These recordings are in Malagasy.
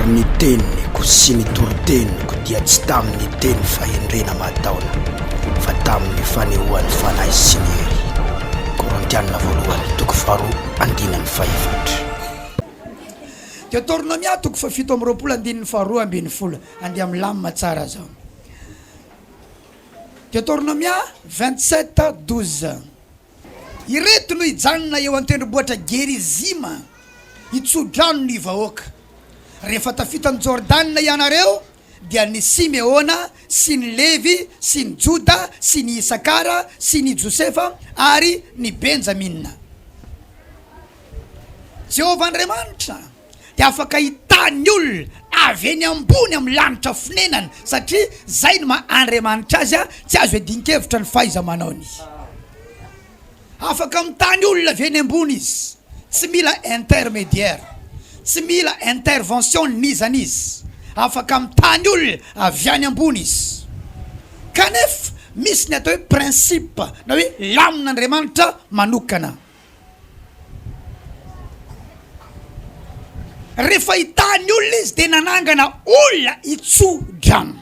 Ary ny teniko sy ny toroteniko dia tsy tamin'ny teny fahendrena mataona fa tamin'ny fanehoan'ny fanahy sy ny hery. Korintianina voalohany toko faharoa andinany fahaefatra. Deutéronomia toko fafito amby roapolo andininy faharoa ambin'ny folo. Andeha milamina tsara zao. Deutéronomia 27:12. Ireto no hijanona eo an-tendrombohitra Gerizima hitsodrano ny vahoaka. Rehefa tafita ny Jordana ianareo dia ny Simeona sy ny Levi sy ny Juda sy ny Isakara sy ny Josefa ary ny Benjamina. Jehovah Andriamanitra dia afaka hitany olona avy eny ambony amin'ny lanitra fonenany satria zay no maha-Andriamanitra azy, tsy azo edinkevitra ny fahaiza-manaony. Afaka mitany olona avy eny ambony izy, tsy mila intermédiaire, tsy mila intervention nizanizy. Afaka mitany olona avy any ambony izy. Kanefa misy ny atao hoe principe na hoe lamin'Andriamanitra manokana. Rehefa hitany olona izy dia nanangana olona hitsodrano.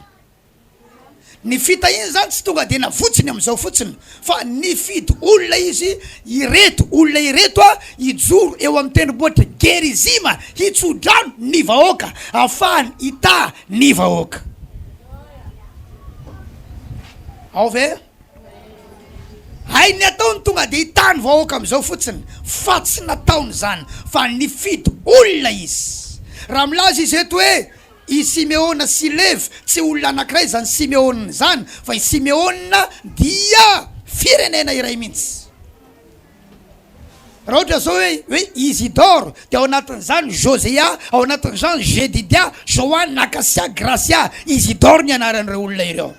Ny fitahiny zany tsy tonga dia navotsiny amin'izao fotsiny, fa nifidy olona izy, ireto olona ireto hijoro eo amin'ny tendrombohitra Gerizima hitsodrano ny vahoaka, ahafahany hita ny vahoaka. Ao ve? Hay ny ataony tonga dia hitany vahoaka amin'izao fotsiny, fa tsy nataony zany, fa nifidy olona izy. Raha milaza izy eto hoe i Simeona sy Levi tsy olona anankiray zany Simeona zany, fa i Simeona dia firenena iray mihitsy. Raha ohatra zao hoe Isidore dia ao anatin'izany Josea, ao anatin'izany Jedidia, Joanne, Akasia, Gracia, Isidore ny anaran'ireo olona ireo.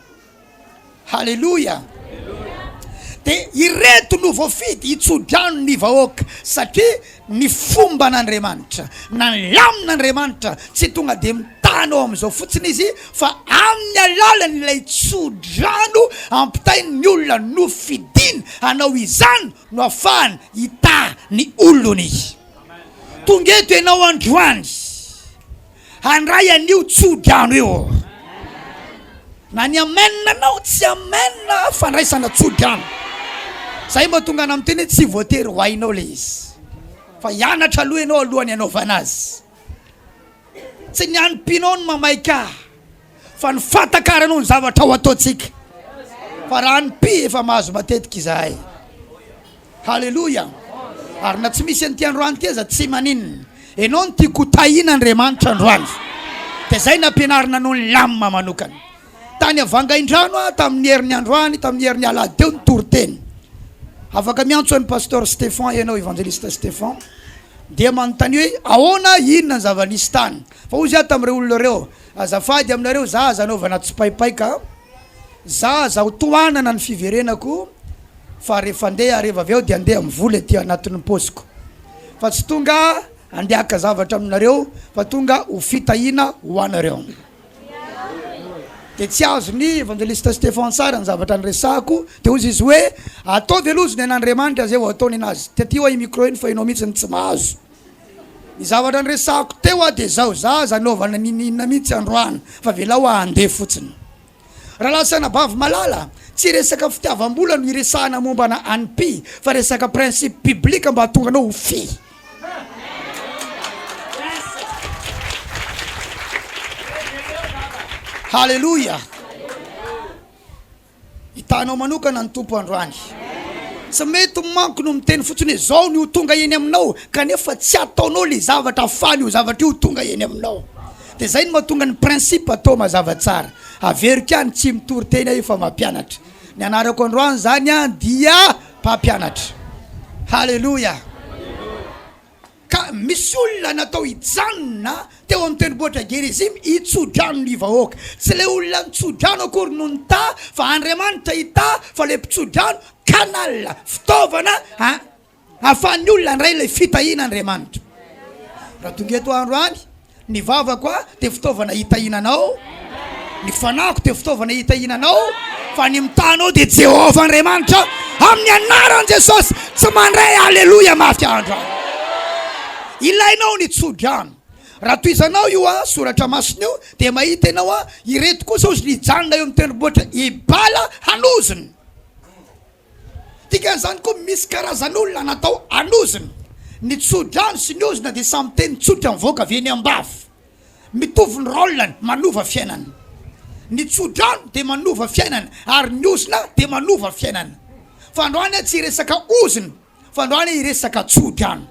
Halleluja. Dia ireto no voafidy hitsodrano ny vahoaka satria ny fomban'Andriamanitra na ny lamin'Andriamanitra tsy tonga dia mitany ao amin'izao fotsiny izy, fa amin'ny alalan'ilay tsodrano ampitainy ny olona nofidiny hanao izany no ahafahany hita ny olony. Tonga eto ianao androany handray an'io tsodrano io. Na ny amenna anao tsy amenna fandraisana tsodrano. Zay mba tonga na miteny tsy voatery ho hainao le izy, fa hianatra aloha ianao alohany hanaovana azy. Tsy ny anim-pinao no mamaika, fa ny fatakaranao ny zavatra ho ataontsika. Fa raha anim-pi efa mahazo matetika izahay. Halleluja. Ary na tsy misy an'ity androany ty aza tsy maninona, ianao no tiako tahina Andriamanitra androany. Dia zay nampianarina anao ny lamina manokana. Tany avangain-drano tamin'ny herin'ny androany, tamin'ny herin'ny aladeo ny toriteny. Afaka miantso an'ny pasteur Stéphane ianao, évangéliste Stéphane, dia manontany hoe ahoana inona ny zava-nisy tany. Fa ozy aho tamin'ireo olona reo, azafady aminareo, za aza anaovana tsipaipaika, za aza ho tohanana ny fiverenako, fa rehefa andeha rehefa avy eo dia andeha mivola aty anatin'ny posiko. Fa tsy tonga andeaka zavatra aminareo, fa tonga ho fitahina ho anareo. Dia tsy azo ny évangéliste Stéphane sara ny zavatra nyresako, dia ozy izy hoe ataovy aloha ny an'Andriamanitra zay ho ataony anazy. Dia ty hoe micro iny fa ianao mihitsy ny tsy mahazo. Ny zavatra nyresako teo dia zao, za zanaovana ninina mihitsy androany, fa velao andeha fotsiny. Raha lasana bavy malala, tsy resaka fitiavam-bola no iresahana mombana anim-pi, fa resaka principe biblika mba hatonga anao ho fi. Halleluja. Hitanao manokana ny tompo androany. Tsy mety manko no miteny fotsiny zao ny ho tonga eny aminao, kanefa tsy ataonao le zavatra afany io zavatra io tonga eny aminao. Dia zay no mahatonga ny principe atao mazava tsara. Averiko ihany tsy mitory teny io fa mampianatra. Ny anarako androany zany dia mpampianatra. Halleluja. Ka misy olona natao hijanona teo amin'ny tendrombohitra Gerizima hitsodrano ny vahoaka. Tsy le olona nitsodrano akory no nita, fa Andriamanitra hita, fa le mpitsodrano kanala, fitaovana ahafahan'ny olona ndray le fitahina Andriamanitra. Raha tonga eto androany, ny vavako dia fitaovana hitahinanao, ny fanako dia fitaovana hitahinanao, fa ny mitanao dia Jehovah Andriamanitra amin'ny anaran'i Jesosy. Tsy mandray halleluja mafy androany. Ilainao ny tsodrano. raha toizanao io a soratra masina io dia mahita ianao a ireto kosa ozy nijanona eo amin'ny tendrombohitra ibala hanoziny. Dikan'izany koa misy karazan'olona natao hanoziny. Ny tsodrano sy ny ozina dia samy teny tsotra mivoaka avy eny ambavy. Mitovy ny rôlany manova fiainana. Ny tsodrano dia manova fiainana ary ny ozina dia manova fiainana. Fa androany tsy resaka ozina fa androany iresaka tsodrano.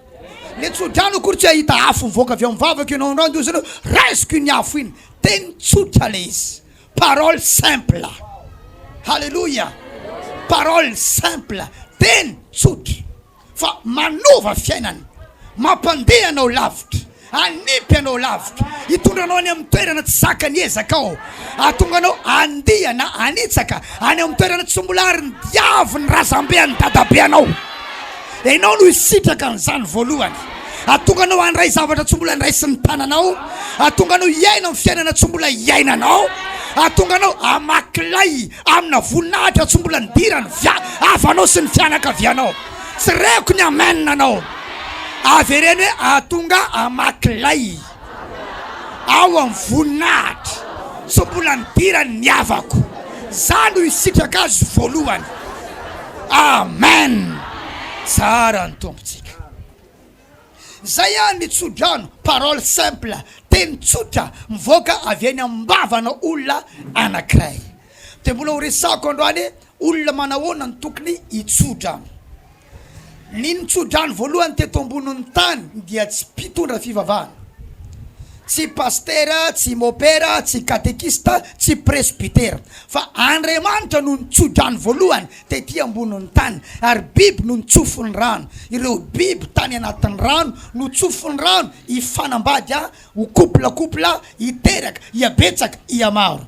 Le tsodrano kory tsy ahita afo mivoaka avy amin'ny vavaka ianao androany dia ozina resiko ny afo iny. Teny tsotra le izy. Parole simple. Halleluja. Parole simple. Teny tsotra fa manova fiainana. Mampandeha anao lavitra. Anipy anao lavitra. Hitondranao any amin'ny toerana tsy zakany ezaka ao. Ahatonga anao andia na anitsaka any amin'ny toerana tsy mbola ary ny diavy ny razambe ny dadabe anao. Ianao no hisitraka an'izany voalohany. Ahatonga anao andray zavatra tsy mbola andraisin'ny tananao. Ahatonga anao hiaina amin'ny fiainana tsy mbola hiainanao. Ahatonga anao amakilay amina voninahitra tsy mbola nidirany avanao sy ny fianakavianao. Tsy reko ny amen anao. Avy ireny hoe ahatonga amakilay ao amin'ny voninahitra tsy mbola nidirany ny avako. Zany no hisitraka azy voalohany. Amen. Tsara ny tompontsika. Zay ihany ny tsodrano. Parole simple. Teny tsotra mivoaka avy eny ambavana olona anankiray. Dia mbola ho resako androany olona manahoana ny tokony hitsodrano. Ny tsodrano voalohany teto ambonin'ny tany dia tsy mpitondra fivavahana. Tsy pastera, tsy mopera, tsy katekista, tsy presbytera. Fa Andriamanitra no tsodrano voalohany tetỳ ambonin'ny tany. Ary biby no nitsofony rano. Ireo biby tany anatin'ny rano no tsofony rano hifanambady ho koplakopla hiteraka hiabetsaka hiamaro.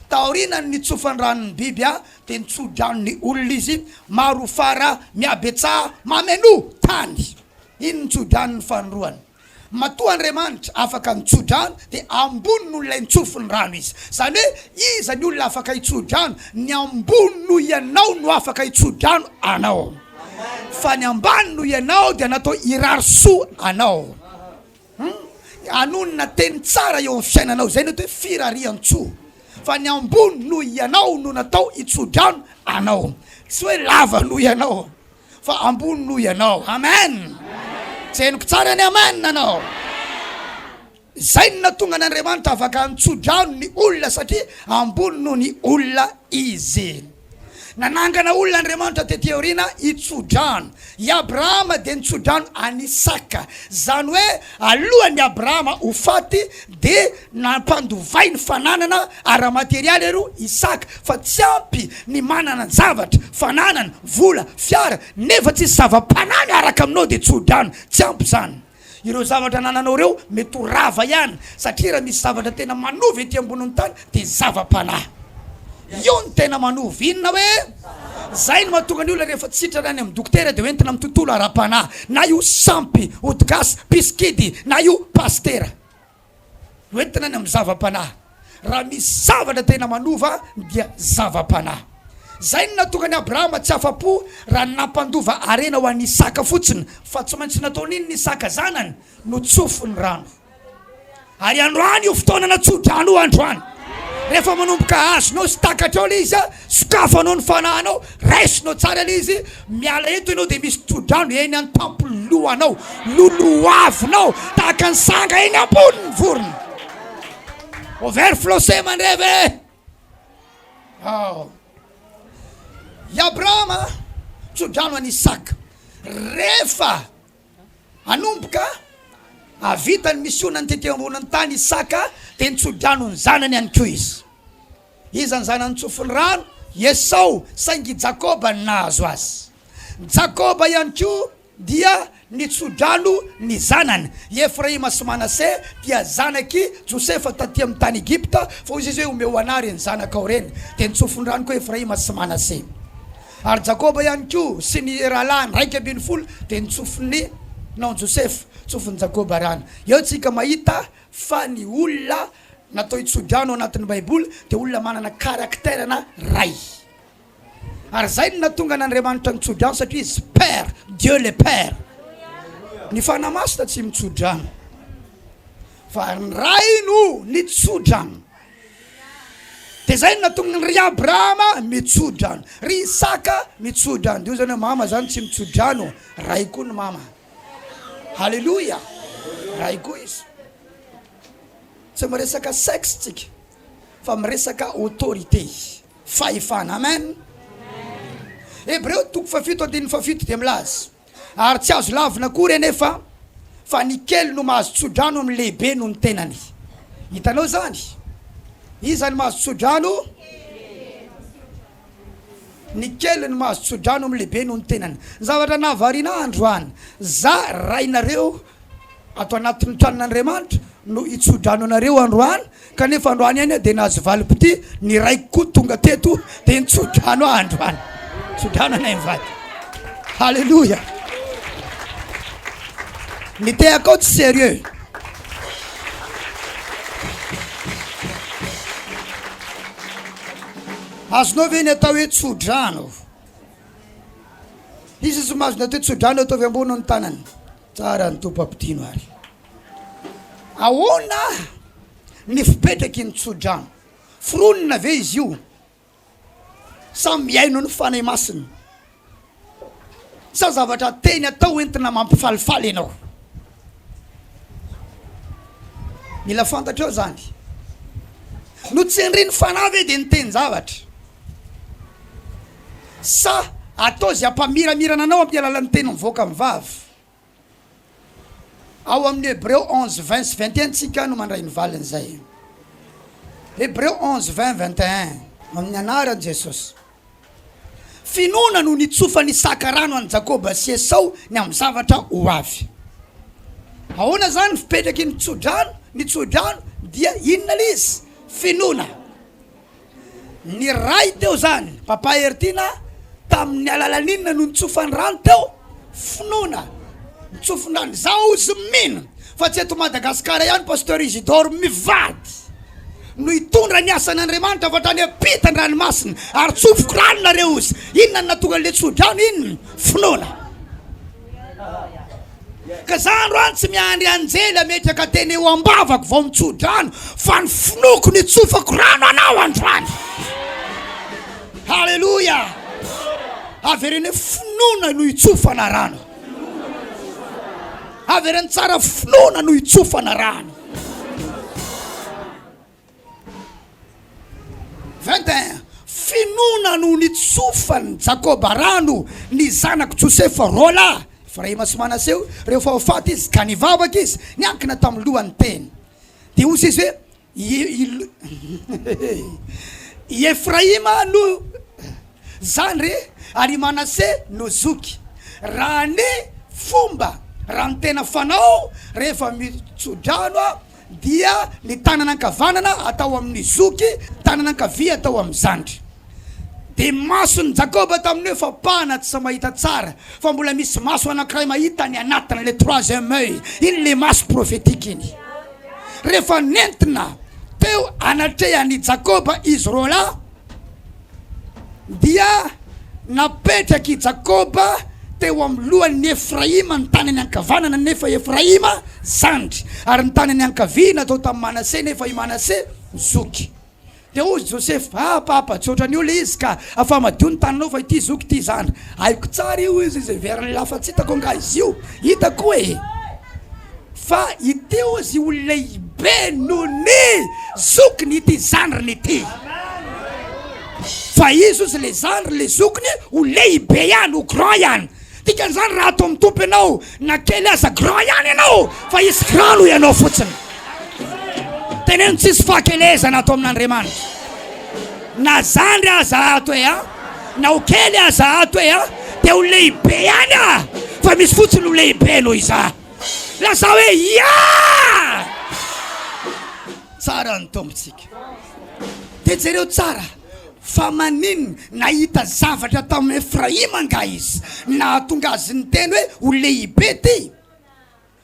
Taorina ny tsofany ranon'ny biby dia nitsodrano ny olona izy maro fara miabetsa mameno tany. Iny nitsodrano ny fanoroany. Matoa Andriamanitra afaka nitsodrano dia ambony no ilay nitsofony rano izy. Zany hoe iza ny olona afaka hitsodrano, ny ambony no ianao no afaka hitsodrano anao. Fa ny ambany no ianao dia natao hirarisoa anao. Anonona teny tsara eo amin'ny fiainanao. Zay no hoe firarian-tsoa. Fa ny ambony no ianao no natao hitsodrano anao. Tsy hoe lava no ianao fa ambony no ianao. Amen. Tseniko tsara ny amen anao. Zay no natonga n'Andriamanitra afaka nitsodrano ny olona satria ambony no ny olona izy. Nanangana olona Andriamanitra tetỳ aoriana hitsodrano. I Abrahama dia nitsodrano an Isaka. Zany hoe alohan'ny Abrahama ho faty dia nampandovay ny fananana ara-materialy aro Isaka. Fa tsy ampy ny manana zavatra, fananana, vola, fiara, nefa tsy zava-panany araka aminao dia tsodrano. Tsy ampy zany. Ireo zavatra nananao reo mety ho rava ihany satria raha misy zavatra tena manovy etỳ ambonin'ny tany dia zava-panahy. Io ny tena manovy. Inona hoe zay no mahatonga ny olona rehefa tsitrana any amin'ny dokotera dia hoentina amin'ny tontolo ara-panahy. Na io sampy, odigasy, piskidy, na io pastera, hoentina any amin'ny zava-panahy. Raha misy zavatra tena manova dia zava-panahy. Zay no natonga ny Abrahama tsy afa-po raha nampandova arena ho an'ny Isaka fotsiny, fa tsy maintsy nataon'iny ny Isaka zanany no tsofony rano. Ary androany io fotoana natsodrano io androany. Rehefa manomboka azonao sy takatra ao le izy, sokafanao ny fanahinao, raisinao tsara le izy, miala eto ianao dia misy tsodrano eny any tampolohanao, loloavinao, tahaka ny sanga eny ambony ny vorona. Overflosé mandreve. I Abrahama tsodrano an'i Isaka. Rehefa anomboka avita ny misionany tetỳ amboniny tany Isaka dia nitsodrano ny zanany ihany koa izy. Iza ny zanany tsofony rano? Esau, saingy Jakoba ny nahazo azy. Jakoba ihany koa dia nitsodrano ny zanany. Efraima sy Manase dia zanaky Josefa tatỳ amin'ny tany Egypta, fa izy hoe omeo anary ny zanakao reny. Dia nitsofony rano koa Efraima sy Manase. Ary Jakoba ihany koa sy ny rahalahy raiky ambin'ny folo dia nitsofony Josefa, tsofony Jakoba rano. Eo tsika mahita fa ny olona natao hitsodrano anatin'ny Baiboly dia olona manana karakterana ray. Ary zay no natonga n'Andriamanitra nitsodrano satria izy Père, Dieu le Père. Ny fanahy masina tsy mitsodrano fa ny ray no nitsodrano. De zay natonga ry Abrahama mitsodrano, ry Isaka mitsodrano. Dio zany mama zany tsy mitsodrano, ray koa ny mama. Haleluya, ray koa izy. Tsy miresaka sexe tsika fa miresaka autorité, fahefana. Amen. Hebreo 7:7 de milaza ary tsy azo lavina kory anefa fa ny kely no mahazo tsodrano amin'ny lehibe no ny tenany. Hitanao zany, izy zany mahazo tsodrano, ny kely no mahazo tsodrano amin'ny lehibe no ny tenany. Zavatra nahavariana androany, za rainareo ato anatin'ny tranon'Andriamanitra no itsodrano anareo androany, kanefa androany any de nahazo valipity ny raiky koa tonga teto de nitsodrano androany, tsodrano anay mivady. Haleluya. Ny tehako ao tsy sérieux. Azonao ve ny atao hoe tsodrano? Izy sy mahazo ny atao hoe tsodrano ataovy ambony ny tanany. Tsara ny tompo-ampidino ary. Ahoana ny fipetraky ny tsodrano? Fironina ve izy io? Sa miaino ny fanay masiny? Sa zavatra teny atao entina mampifalifaly ianao? Mila fantatrao zany. No tsendriny fanahy ve de niteny zavatra? Sa atao zay ampamiramirana anao amin'ny alalan'ny teny mivoaka amin'ny vavy? Ao amin'ny Hebreo 11:20-21 tsika no mandray ny valiny zay. Hebreo 11:20-21 amin'ny anaran'i Jesosy. Finoana no nitsofa ny Isaka rano an'i Jakoba sy Esau ny amin'ny zavatra ho avy. Ahoana zany fipetraky ny tsodrano? Ny tsodrano dia inona lizy? Finoana. Ny ray teo zany, papa Ertina, tamin'ny alalan'inona no nitsofa ny rano teo? Finoana. Nitsofinany zao izy mino. Fa tsy eto Madagasikara ihany pasteur Isidore mivady no hitondra ny asan'Andriamanitra fa tany ampitany ranomasina ary tsofoko rano nareo izy. Inona no natonga le tsodrano? Inona? Finoana. Ka za androany tsy miandry anjely ametraka teny eo ambavako vao mitsodrano, fa ny finoko nitsofako rano anao androany. Haleluya. Averiny finoana no itsofana rano. Averiny tsara finoana no itsofana rano. 21. Finoana no nitsofany Jakoba rano ny zanako Josefa rola. Efraima sy Manaseo rehefa hofaty izy ka nivavaka izy niankina tamin'ny lohan'ny teny. De hozy izy hoe Efraima no zany re ary Manase no zoky. Raha ny fomba raha ny tena fanao rehefa mitsodrano dia ny tanana ankavanana atao amin'ny zoky, tanana ankavia atao amin'ny zandry. De mason'ny Jakoba tamin'ny hoe fapahana tsy sa mahita tsara, fa mbola misy maso anankiray mahita ny anatiny le troisième œil. Iny le maso prophétique iny. Rehefa nentina teo anatrehan'ny Jakoba izy rola, dia napetraky Jakoba teo amin'ny lohan'ny Efraima ny tanany ankavanana, nefa Efraima zandry, ary ny tanany ankavia natao tamin'ny Manase, nefa i Manase zoky. De hozy Josefa, papa, tsy ohatran'io le izy ka afa madio ny tananao fa ity zoky ity zandry. Haiko tsara io izy veriny lafa tsy hitako nga izy io. Hitako e. Fa ity ozy ho lehibe noho ny zokiny ity zandriny ity. Fa izy ozy le zandry le zokiny ho lehibe ihany, ho grand ihany. Dikan'izany raha atao mitompo ianao na kely aza grand ihany ianao, fa izy grand no ianao fotsiny. Teneno tsisy fahakelezana atao amin'Andriamanitra. Na zandry aza ato e na ho kely aza ato e de ho lehibe ihany fa misy fotsiny ho lehibe noho iza. Lasa hoe ya! Tsara ny tombotsika. De jereo tsara fa maninona nahita zavatra tamin'ny Efraima nga izy na tonga azy ny teny hoe ho lehibe ty.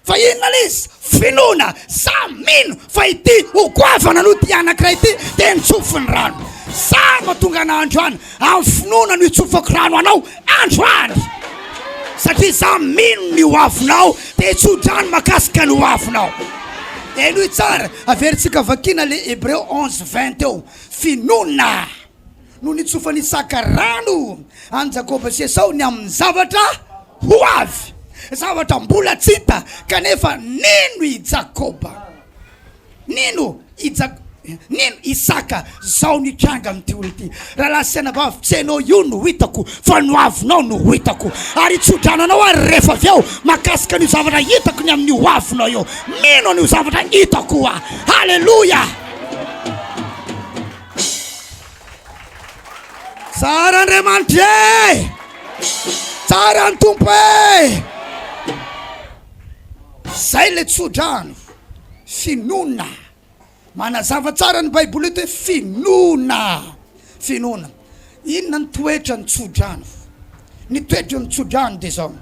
Fa inona lizy? Finoana. Sa mino fa ity ho goavana no ty anankiray ity de nitsofiny rano. Sa mahatonga na androany amin'ny finoana no itsofako rano anao androany. Satria za mino ny ho avinao de tsodrano makasika ny ho avinao. enoy tsara averintsika vakina le Hébreu 11:20 eo finona no nitsofany saka rano any Jakoba sy Esau ny amin'ny zavatra ho avy, zavatra mbola tsy hita kanefa nino i Jakoba, nino Isaka zao nitranga amin'ity olo ity. Raha lasana vavy tsy hainao io no hitako fa no avinao no hitako, ary tsodrananao ary rehefa avy eo makasika ny zavatra hitako ny amin'ny ho avinao eo, nino ny zavatra hitako a. Halleluja. Tsara Andriamanitra e, tsara ny Tompo e. Zay le tsodrano finona, manazava tsara ny Baiboly eto hoe finona. Finona inona ny toetra ny tsodrano? Ny toetra ny tsodrano dia zao: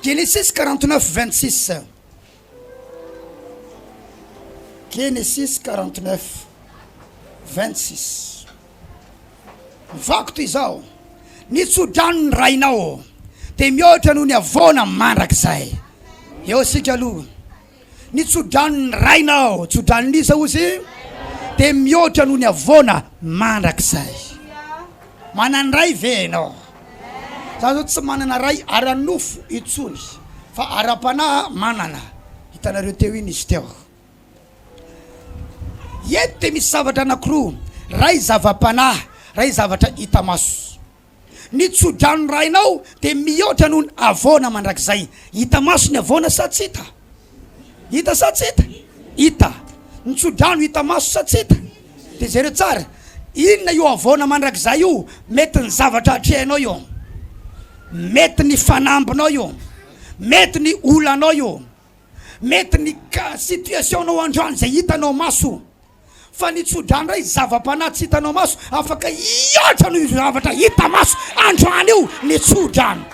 Genesis 49:26. Genesis 49:26 mivako toy izao: ny tsodrano ny rainao dia mihoatra noho ny avona mandrakizay. Eo sika aloha, ny tsodrano ny rainao, tsodrano nisa ozy dia mihoatra noho ny avona mandrakizay. Manany ray ve ianao? Za zao tsy manana ray ara-nofo itsony fa ara-panahy manana. Hitanareo teo iny izy teo. Eto dia misy zavatra anankiroa: ray zava-panahy, ray zavatra hita maso. Ny tsodrano rainao dia mihoatra noho ny avona mandrakizay. Hita maso ny avona sa tsy hita? Hita sa tsy hita? Hita. Ny tsodrano hita maso sa tsy hita? Dia zay reo tsara, inona io avona mandrakizay io? Mety ny zavatra hatrehanao io, mety ny fanambinao io, mety ny olanao io, mety ny situationao androany zay hitanao maso. Fa ny tsodrano ray zava-panahy tsy hitanao maso, afaka hihoatra no zavatra hita maso androany io ny tsodrano.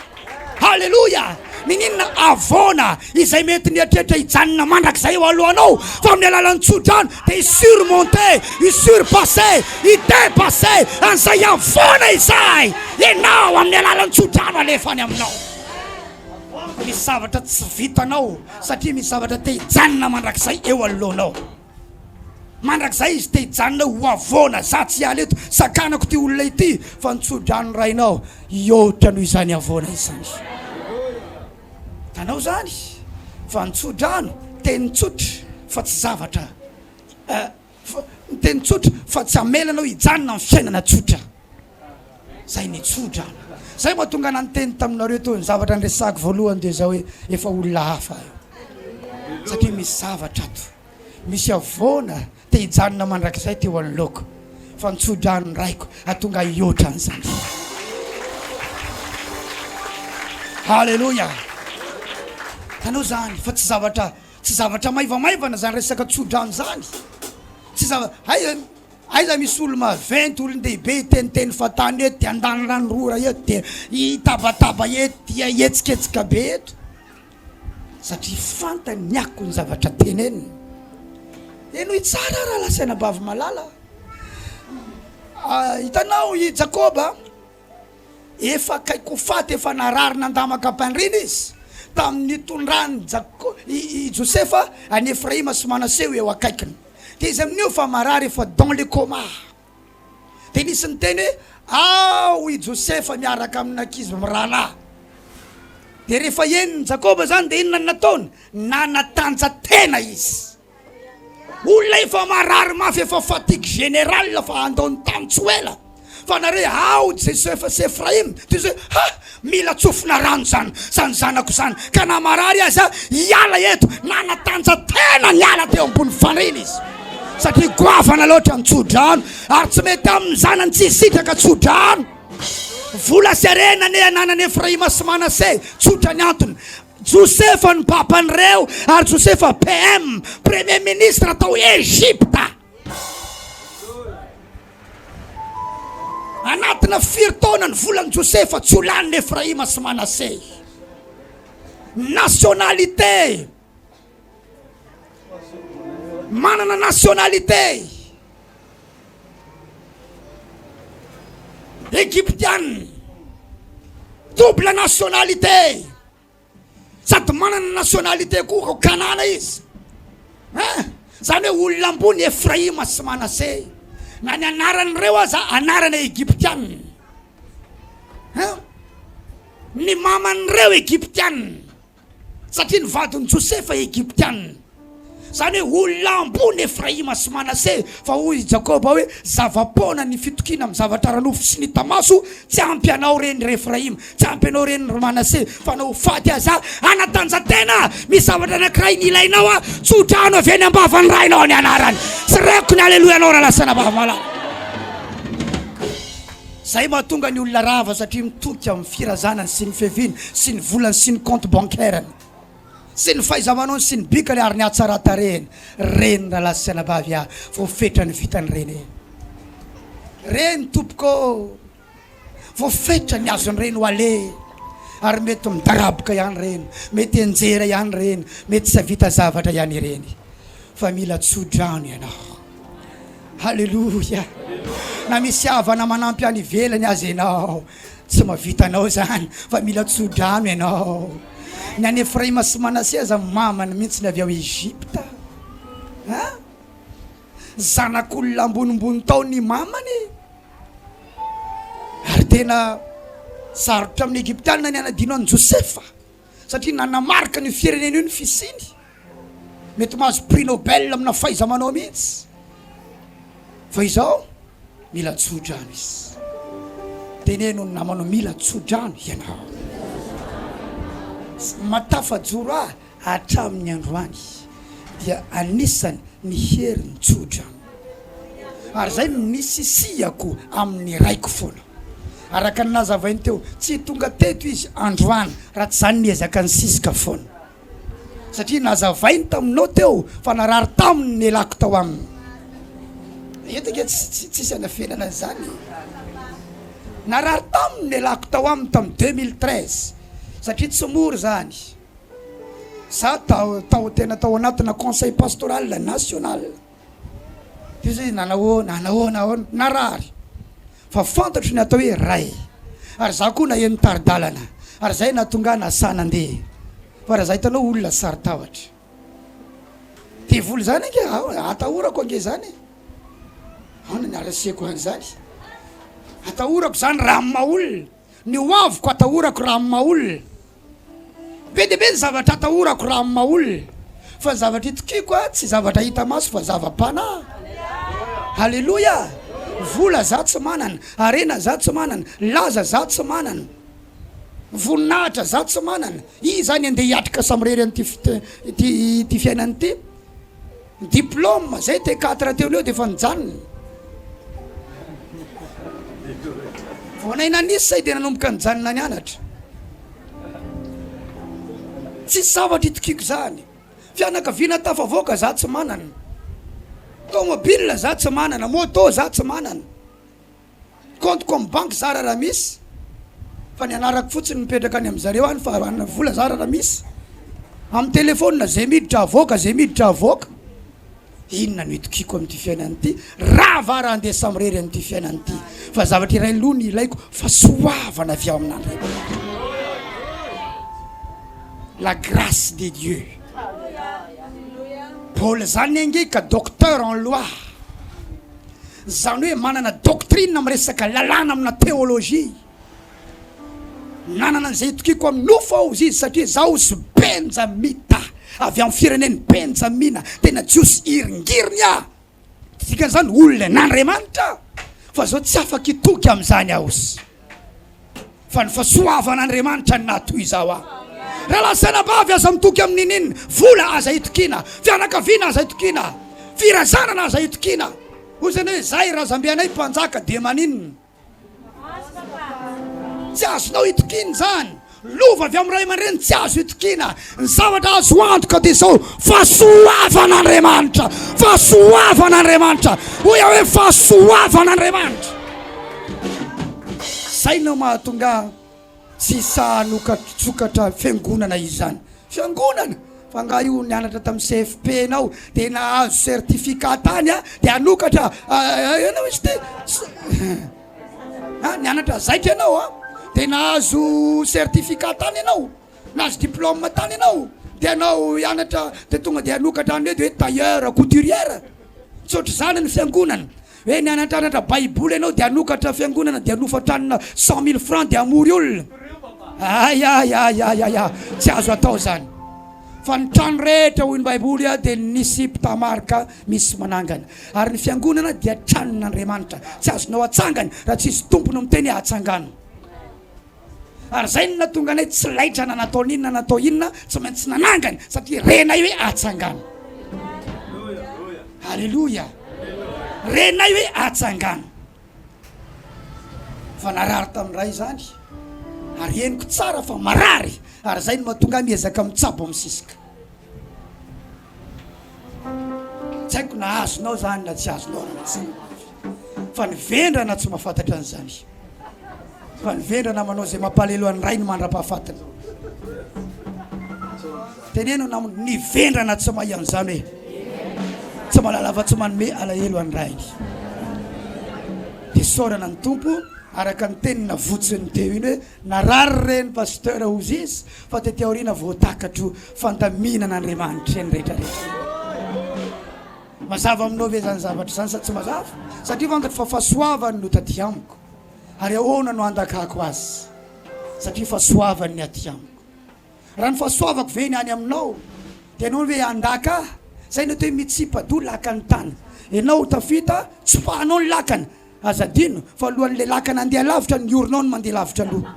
Halleluja. Ninona avona izay mety niatrehitra hijanona mandrakizay eo alohanao, fa amin'ny alalan'ny tsodrano dia isurmonter, isurpasser, idépasser an'izay avona izay ianao amin'ny alalan'ny tsodrano alefany aminao. Misy zavatra tsy vitanao satria misy zavatra te hijanona mandrakizay eo alohanao. Mandrakizay izy te hijanona ho avona. Za tsy hiala eto sakanako ty olona ity, fa ny tsodrano rainao hihoatra noho izany avona izany. Tanao zany fa ny tsodrano teny tsotra fa tsy zavatra, teny tsotra fa tsy amelanao hijanona amin'ny fiainana tsotra. Zay ny tsodrano. Zay mahatonga nanteny taminareo teo ny zavatra nresako voalohany dia zao hoe efa olona hafa io, satria misy zavatra ato, misy avona te hijanona mandrakizay teo anoloko, fa ny tsodrano raiko atonga hihoatra an'izany. Halleluja. Tanao zany fa tsy zavatra maivamaivana zany resaka tsodrano zany. Tsy aiza misy olo maventy, olon-dehibe teniteny fatany eto, dia andanirandrora eto, dia hitabataba eto, dia etsiketsika be eto, satria fantany ako ny zavatra teneniny. Enoy tsara raha lasaina bavy malala. Hitanao i Jakoba efa kaiko faty, efa nararina andamaka ampanirina izy tamin'ny tondrany i Josefa any Efraima sy Manaseo eo akaikiny. Dia izy amin'io fa marary efa dans le coma. Dia nisy ny teny hoe i Josefa miaraka amin'ny ankizy mirahalahy. Dia rehefa eniny Jakoba zany dia inona nataony? Nanatanja tena izy. Olona efa marary mafy, efa fatigue générale fa andao ny tany tsy ela. Fa nare Josefa sy Efraim dia zay mila tsofina rano zany zanako zany, ka na marary azy hiala eto, nanatanja tena niala teo ambony fanrina izy, satria goavana loatra ny tsodrano ary tsy mety amin'ny zanany tsy sitraka tsodrano. Vola serena ne ananany Efraima sy Manase, tsotra ny antony. Josefa ny papan'ireo ary Josefa PM, premier ministre tao Egypta. Anatina 4 taona ny volan'ny Josefa tsy ho lanin'ny Efraima sy Manase. Nationalité, manana nationalité égyptienne, double nationalité, sady manana nationalité koa kanana izy. zany hoe olona ambony Efraima sy Manase. Na ny anaran'ireo aza anarana Egyptianina. Ny maman'ireo Egyptianina. Satria ny vadin'i Josefa Egyptianina. Zany hoe olona ambony Efraima sy Manase. Fa hoy Jakoba hoe zava-poana ny fitokiana amin'ny zavatra ranofo sy ny tamaso. Tsy ampy anao reny Efraima, tsy ampy anao reny Manase, fa anao faty aza anatanjatena. Misy zavatra anankiray ny ilainao a, tsodrano avy eny ambavany rainao ny anarany. Sy reko ny aleloia anao raha lasana bavamalala. Zay mahatonga ny olona rava satria mitoky amin'ny firazanany sy ny fiaviany sy ny volany sy ny compte bancaire-ny sy ny fahaiza-manao sy ny bikany ary ny hatsaratarehany. Reny raha lasana bavy a, voafetra ny vitany reny. Reny tompoko, voafetra ny azony reny ho ale. Ary mety midaraboka ihany reny, mety enjera ihany reny, mety tsy havita zavatra ihany ireny. Fa mila tsodrano ianao. Halleluja. Na misy havana manampy any ivelany azy ianao, tsy mahavitanao zany, fa mila tsodrano ianao. Ny any Efraima sy Manase aza mamana mihitsy ny avy ao Egypta. Zanak'olona ambonimbony tao ny mamany. Ary tena sarotra amin'ny Egyptianina ny anadino an'i Josefa, satria nanamarika ny firenena io ny fisiny. Mety mahazo prix Nobel amina fahaiza-manao mihitsy. Fa izao mila tsodrano izy. Teneno ny namano mila tsodrano ianao. Matafajoro hatramin'ny androany dia anisany ny herin'ny tsodrano. Ary zay misy siako amin'ny raiko foana. Araka ny nazavainy teo, tsy tonga teto izy androany raha tsy zany niezaka ny sisika foana. Satria nazavainy taminao teo fa narary taminy ny elako tao aminy. Etika tsisy anafenana zany. Narary taminy ny elako tao aminy tamin'ny 2013. Satria tsy mora zany. Za tena tao anatina conseil pastoral national. Izy nanahoana narary. Fa fantatro ny atao hoe ray. Ary za koa naheno taridalana. Ary zay natonga nasana andeha. Fa raha zay hitanao olona saritavatra. Devoly zany ange, atahorako ange zany. Aona ny arasiako an'izany. Atahorako zany raha maolona. Ny hoaviko atahorako raha maolona. Be dia be ny zavatra atahorako raha maolona. Fa zavatra itokiko tsy zavatra hita maso fa zava-panahy. Halleluja. Vola za tsy manana, arena za tsy manana, laza za tsy manana, voninahitra za tsy manana. I zany andeha hiatrika samirery an'ity fiainany ity. Diplôme zay T4 teo leo dia efa nijanona. Voanaina nisy zay dia nanomboka nijanona nianatra. Tsy zavatra itokiko zany. Fianakaviana tafavoaka za tsy manana, tomobile za tsy manana, moto za tsy manana, compte comme banque za raha misy. Fa ny anarako fotsiny mipetraka any amin'izareo any fa vola za raha misy. Amin'ny telefônina zay miditra avoaka, zay miditra avoaka. Inona no itokiko amin'ity fiainany ity? Raha va raha andeha samirery amin'ity fiainany ity. Fa zavatra iray loha ny ilaiko fa soavana avy ao amin'andro. La grâce de Dieu. Paul zany angeka docteur en loi. Zany hoe manana doctrine amin'ny resaka lalàna amina théologie. Nanana an'izay tokiko amin'ny nofo ao izy satria zaho sy Benjamita avy amin'ny fireneny Benjamina, tena jiosy iringiriny a. Dikan'izany olona n'Andriamanitra. Fa zao tsy afaka itoky amin'izany aho sy. Fa ny fahasoavan'Andriamanitra ny natoy izao a. Raha lasana bavy aza mitoky amin'ininy, vola aza itokina, fianakaviana aza itokina, firazanana aza itokina. Ozany hoe zay raha zambianay mpanjaka dia maninona. Tsy azonao itokina zany. Lova avy amin'ny ray aman-dreny tsy azo itokina. Ny zavatra azo antoka dia izao fahasoavan'Andriamanitra. Fahasoavan'Andriamanitra. Hoy aho hoe fahasoavan'Andriamanitra. Zay no mahatonga tsy sanokatsokatra fiangonana izy zany. Fiangonana fa nga io nianatra tamin'ny CFP nao dia nahazo certificat tany a dia anokatra ianao izy ty nianatra zaitra ianao a dia nahazo certificat tany ianao, nahazo diplôme tany ianao dia anao hianatra dia tonga dia hanokatra any hoe tailleur couturière tsotra zany ny fiangonana hoe nianatranatra baiboly ianao dia hanokatra fiangonana dia hanofatranina 100 000 francs dia hamory olona aya tsy azo atao zany fa ny trano rehetra hoy ny baiboly dia nisy mpitamarika misy manangana ary ny fiangonana dia tranon'Andriamanitra tsy azonao atsangany raha tsisy tompony miteny atsangana ary zay no natonga anay tsy laitra na natao inona natao inona tsy maintsy nanangany satria renay hoe atsangana halleloja renay hoe atsangana fa narary tamin'ray zany ary eniko tsara fa marary ary zay no mahatonga miezaka mitsabo misisika tsy haiko na azonao zany na tsy azonao fa ny vendrana tsy mahafantatra an'izany fa ny vendrana manao zay mampalelo an'ny ray ny mandra-pahafatana teneno na ny vendrana tsy mahian'izany hoe tsy malala fa tsy manome alahelo an'ny rayny dia saorana ny tompo araka ny tenina votsiny teo iny hoe narary reny pasteur ozy izy fa tety aoriana voatakatro fandaminana Andriamanitra eny rehetrarehetra mazava aminao ve zany zavatra zany sa tsy mazava satria fantatra fa fahasoavany no taty amiko ary ahoana no andakako azy satria fahasoavany ny aty amiko raha ny fahasoavako ve ny any aminao dia anao hoe andaka zay no toe mitsipa-do lakany tany ianao tafita tsopahanao ny lakana azadino fa alohan'le lakana andeha lavitra ny orinao no mandeha lavitra aloha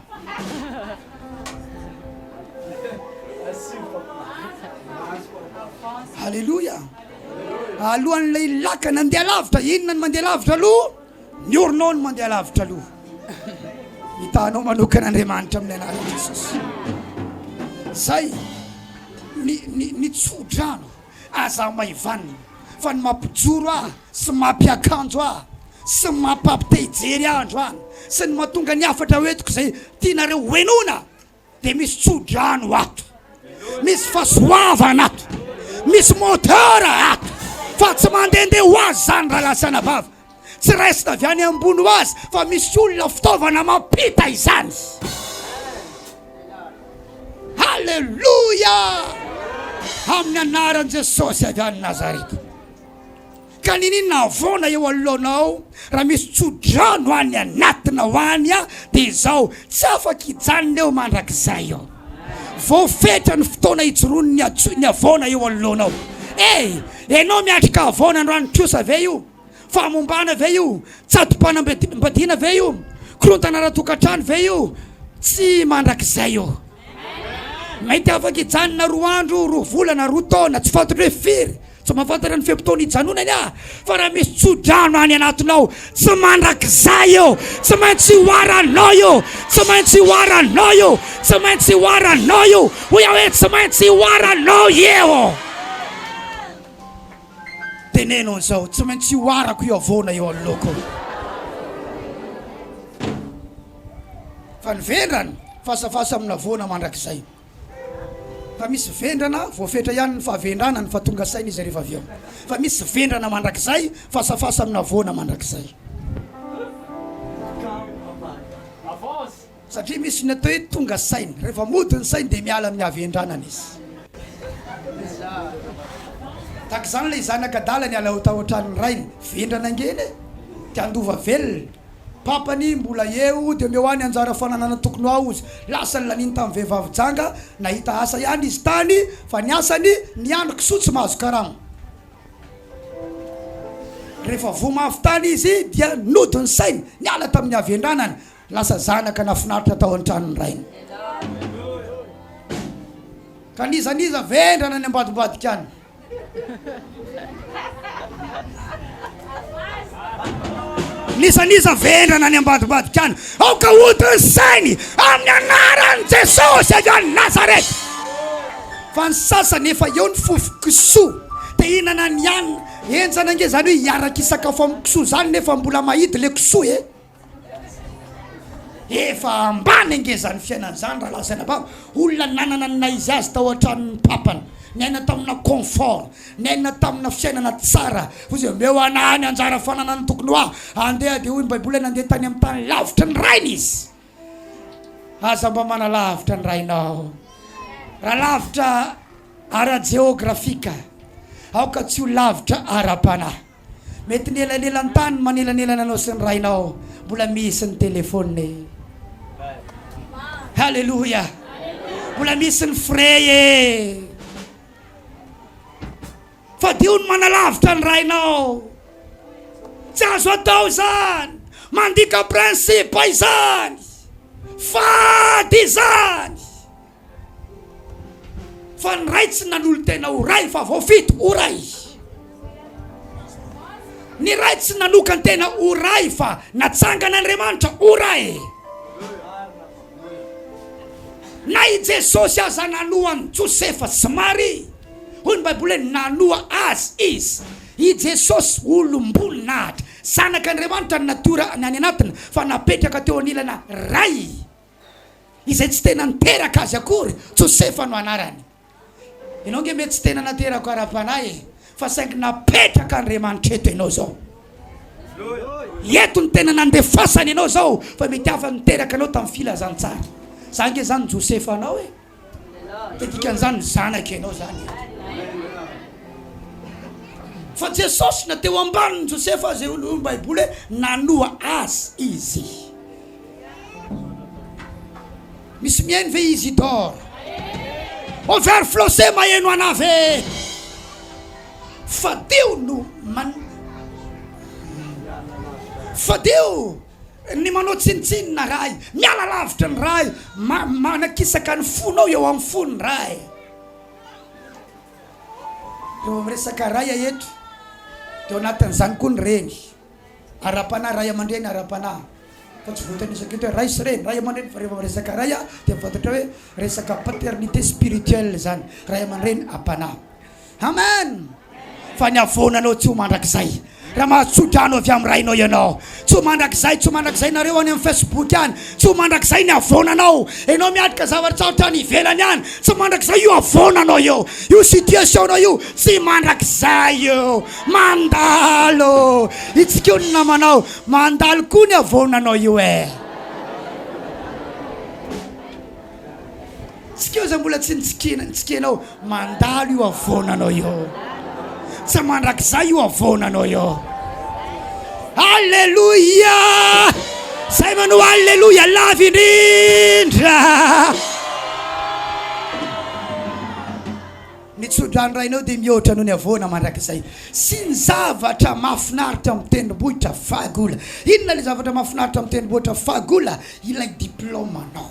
halleloja alohan'le lakana andeha lavitra inona ny mandeha lavitra aloha ny orinao no mandeha lavitra aloha hitanao manokan'Andriamanitra amin'ny anarany Jesosy zay ny tsodrano aza maivanina fa ny mampijoro sy mampiakanjo sy mampampitehijery andro any sy ny mahatonga ny afatra hoetiko zay tianareo hoenona dia misy tsodrano ato misy fahasoavana ato misy motera ato fa tsy mandehandeha ho azy zany raha lasana bava tsy raisina avy any ambony ho azy fa misy olona fitaovana mampita izany halleloja amin'ny anaran'i Jesosy avy any Nazareta ka ninina avona eo alohanao raha misy tsodrano any anatina ho any dia izao tsy afaka hijanona eo mandrakizay eo voafetra ny fotoana hijoroany ny avona eo alohanao ianao miatrika avona androany kosa ve io famombana ve io tsatom-panambadiana ve io korontana raha-tokantrano ve io tsy mandrakizay io mety afaka hijanona 2 andro 2 volana 2 taona tsy fantatra hoe firy tsy mahafantatra ny fepotona hijanonany fa raha misy tsodrano any anatinao tsy mandrakizay eo tsy maintsy hoaranao io tsy maintsy hoaranao io tsy maintsy hoaranao io hoy hoe tsy maintsy hoaranao eo teneno an'izao tsy maintsy hoarako io avona eo alohako fa ny vendrana fasafasa amin'ny avona mandrakizay fa misy vendrana voafetra ihany ny fahavendrana ny fahatonga saina izy rehefa avy eo fa misy vendrana mandrakizay fasafasa amin'ny avona mandrakizay satria misy ny atao hoe tonga saina rehefa mody ny saina dia miala amin'ny havendranana izy taka zany le zanakadala ny ala otahoatrany rainy vendrana angeny tia andova velona papany mbola eo dia meo any anjara fananana tokony ao izy lasa ny laniny tamin'ny vehivavy janga nahita asa ihany izy tany fa ny asany ny andro kisoa tsy mahazo karama rehefa vomafy tany izy dia nodiny sainy ny ala tamin'ny havendranany lasa zanaka nafinaritra tao an-tranony rainy ka nizaniza vendrana ny ambadimbadika any nisaniza vendrana ny ambadimbadika any aoka odiny sainy amin'ny anaran'i Jesosy avy any Nazareta fa ny sasany efa eo ny fofo kisoa dia hihinana ny anina enjana nge zany hoe hiaraka isakafo amin'ny kisoa zany nefa mbola mahidy le kisoa efa ambany nge zany fiainan'izany raha lasana bava olona nanana ny naizy azy tao an-tranon'ny papany ny aina tamina confort ny aina tamina fiainana tsara fo zay meo anany anjara fananany tokony hoa andeha dia hoy ny baiboly nandeha tany amin'ny tany lavitra ny rainy izy aza mba mana lavitra ny rainao raha lavitra ara-jeografika, aoka tsy ho lavitra ara-panahy. Mety nelanelan tany manelanelana anao sy ny rainao, mbola misy ny telefone. Halleluja. Mbola misy ny fray e. Fa dio ny manalavitra ny rainao. Tsy azo atao zany. Mandika prinsipa izany. Fady izany. Fa ny ray tsy nanolo tena ho ray fa voafito ho ray. Ny ray tsy nanoka ny tena ho ray fa natsangan'Andriamanitra ho ray. Na i Jesosy aza nanoany Josefa sy Maria. Hoy ny Baiboly nanoa azy izy. I Jesosy olombolonahatra, zanak'Andriamanitra ny natiora ny any anatiny, fa napetraka teo anilana ray izay tsy tena niteraka azy akory. Josefa no anarany. Ianao nge mety tsy tena naterako ara-panahy, fa saingy napetraka Andriamanitra eto ianao zao. Eto ny tena nandefasany ianao zao, fa mety hafa niteraka anao tamin'ny filazantsara. Zange zany Josefa anao e. Dikan'izany zanaka ianao zany. Fa Jesosy na teo ambaniny Josefa zay olo Baiboly nanoa azy izy. Misy miainy ve Isidore? O ver flosé maheno anave. Fadio no fadio ny manao tsinitsinina ray, miala lavitra ny ray, manakisaka ny fonao eo amin'ny fony ray. Eo amin'ny resaka ray eto, teo anatin'izany koa ny reny. Ara-panahy ray aman-dreny ara-panahy. Fa tsy voatan'ny isaka eto hoe ray sy reny, ray aman-dreny. Fa rehefa resaka ray dia fantatra hoe resaka paternité spirituelle zany. Ray aman-dreny apanahy. Amen. Fa ny avonanao tsy ho mandrakizay. Raha mahatsodrano avy amin'ny rainao ianao. Tsy ho mandrakizay nareo any amin'ny Facebook any. Tsy ho mandrakizay ny avonanao. Ianao miatrika zavatsaotra any ivelany any. Tsy mandrakizay io avonanao io. Io situationao io tsy mandrakizay io. Mandalo. Itsika io ny namanao. Mandalo koa ny avonanao io e. Tsika io zay mbola tsy nitsikinao. Mandalo io avonanao io. Tsy mandrakizay io avonanao io. Alleluia. Say manao alleluia lava indrindra. Ny tsodrano rainao dia mihoatra noho ny avona mandrakizay. Sy ny zavatra mahafinaritra amin'ny tendrombohitra fahagola. Inona le zavatra mahafinaritra amin'ny tendrombohitra fahagola? Ilay diplomanao,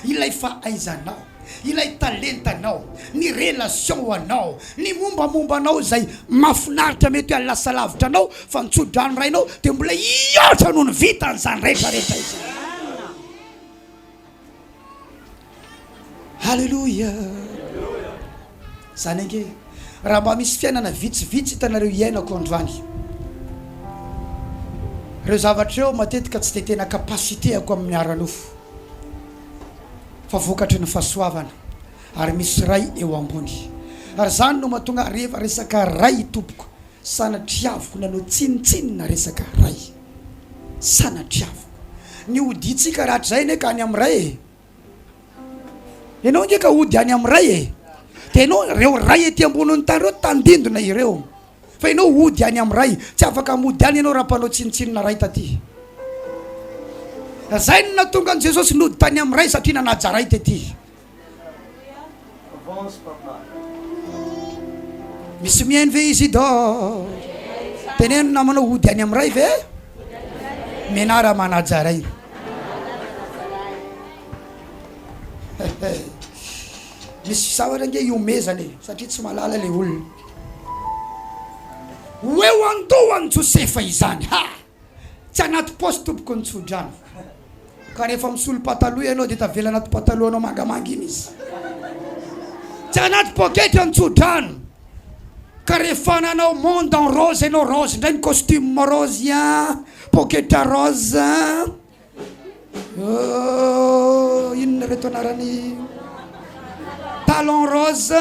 ilay fahaizanao, ilay talentanao, ny relation anao, ny mombamombanao zay mahafinaritra mety hoe lasa lavitra anao. Fa ny tsodrano rainao dia mbola hihoatra noho ny vitan'izany rehetrarehetra izy. Halleluja. Zany ange raha mba misy fiainana vitsivitsy hitanareo iainako androany. Reo zavatra eo matetika tsy dia tena kapasiteako amin'ny ara-nofo, fa vokatry ny fahasoavana. Ary misy ray eo ambony. Ary zany no mahatonga rehefa resaka ray tompoko, sanatriavoko nanao tsinitsinina resaka ray. Sanatriavoko. Ny oditsika rahatry zay ne ka any amin'ny ray e. Ianao nge ka ody any amin'ny ray e. Tenao reo ray ety ambonin'ny tany reo tandindona ireo. Fa ianao ody any amin'ny ray. Tsy afaka mody any ianao raha mpanao tsinitsinina ray taty. Zay no natonga ny Jesosy nody tany amin'ny ray satria nanajaray tety. Misy miainy ve izy do? Teneno namanao ody any amin'ny ray ve? Menara manajaray. Misy zavatra nge iomezany satria tsy malala le olona. Oeo andohany Josefa izany. Tsy anaty paosy tompoko ny tsodrano. Ka rehefa misolo pataloha ianao dia tavela anaty pataloha anao mangamanga iny izy. Tsy anaty poketra ny tsodrano. Ka rehefa nanao monde en rose ianao, rose ndray ny costume rose poketra rose. Inona reto anarany? Talon rose,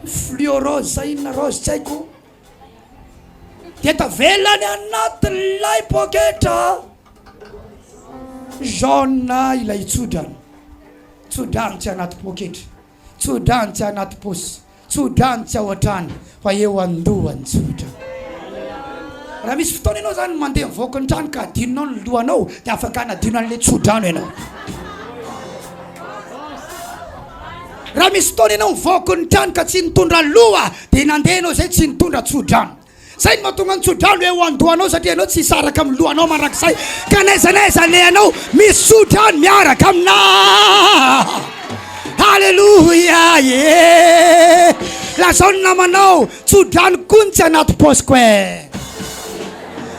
fluo rose, inona rose tsy haiko. Dia tavelany anatin'ilay poketra jaune ilay tsodrano. Tsodrano tsy anaty poketra. tsodrany tsy anaty posy, tsodrany tsy ao an-trano fa eo andohany tsotra. Raha misy fotoana ianao zany mandeha mivoaka ny trano ka adinonao ny lohanao dia afaka anadino an'ilay tsodrano ianao. Raha misy fotoana ianao mivoaka ny trano ka tsy nitondra loha dia nandeha ianao zay tsy nitondra tsodrano. Zay ny mahatonga ny tsodrano eo andohanao satria ianao tsy hisaraka amin'ny lohanao manrakizay ka naizanaiza anao misy tsodrano miaraka amina. Halleluja, ye lazao ny namanao tsodrano koa tsy anaty posiko e,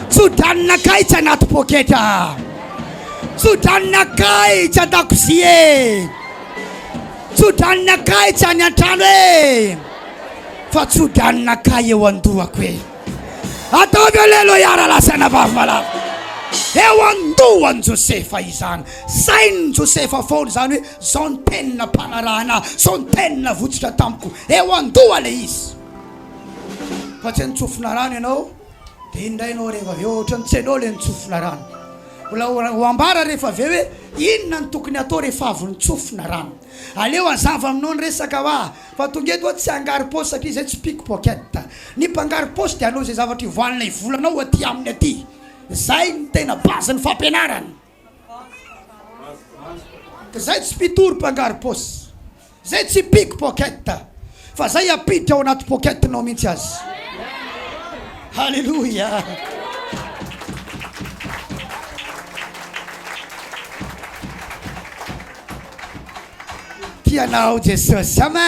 tsodranonakay tsy anaty poketra, tsodranonakay tsy an-dakozie, tsodranonakay tsy any an-trano e, fa tsodranonakay eo andohako e. Ataovy aleluia lasana vavy malala. Eo andohany Josefa izany, sainy Josefa foana zany hoe zao ny tenina mpanarahana, zao ny tenina votsitra tamiko, eo andoha le izy. Fa tsy nitsofina rano ianao dia indrainao rehefa avy eo ohatrany tsy hainao le nitsofina rano. Mbola ho ambara rehefa avy eo hoe inona ny tokony atao rehefa avy nitsofina rano. Aleo azava aminao ny resaka va fa tonga eto tsy hangary paosy satria zay tsy pickpocket. Ny mpangary paosy dia anao zay zavatra ivoalina ivolanao aty amin'ny aty. Zay ny tena bazy ny fampianarana. Zay tsy mpitory mpangary paosy, zay tsy pickpocket, fa zay apiditra ao anaty pocketinao mihitsy azy. Halleluja. Tianao Jesosy ama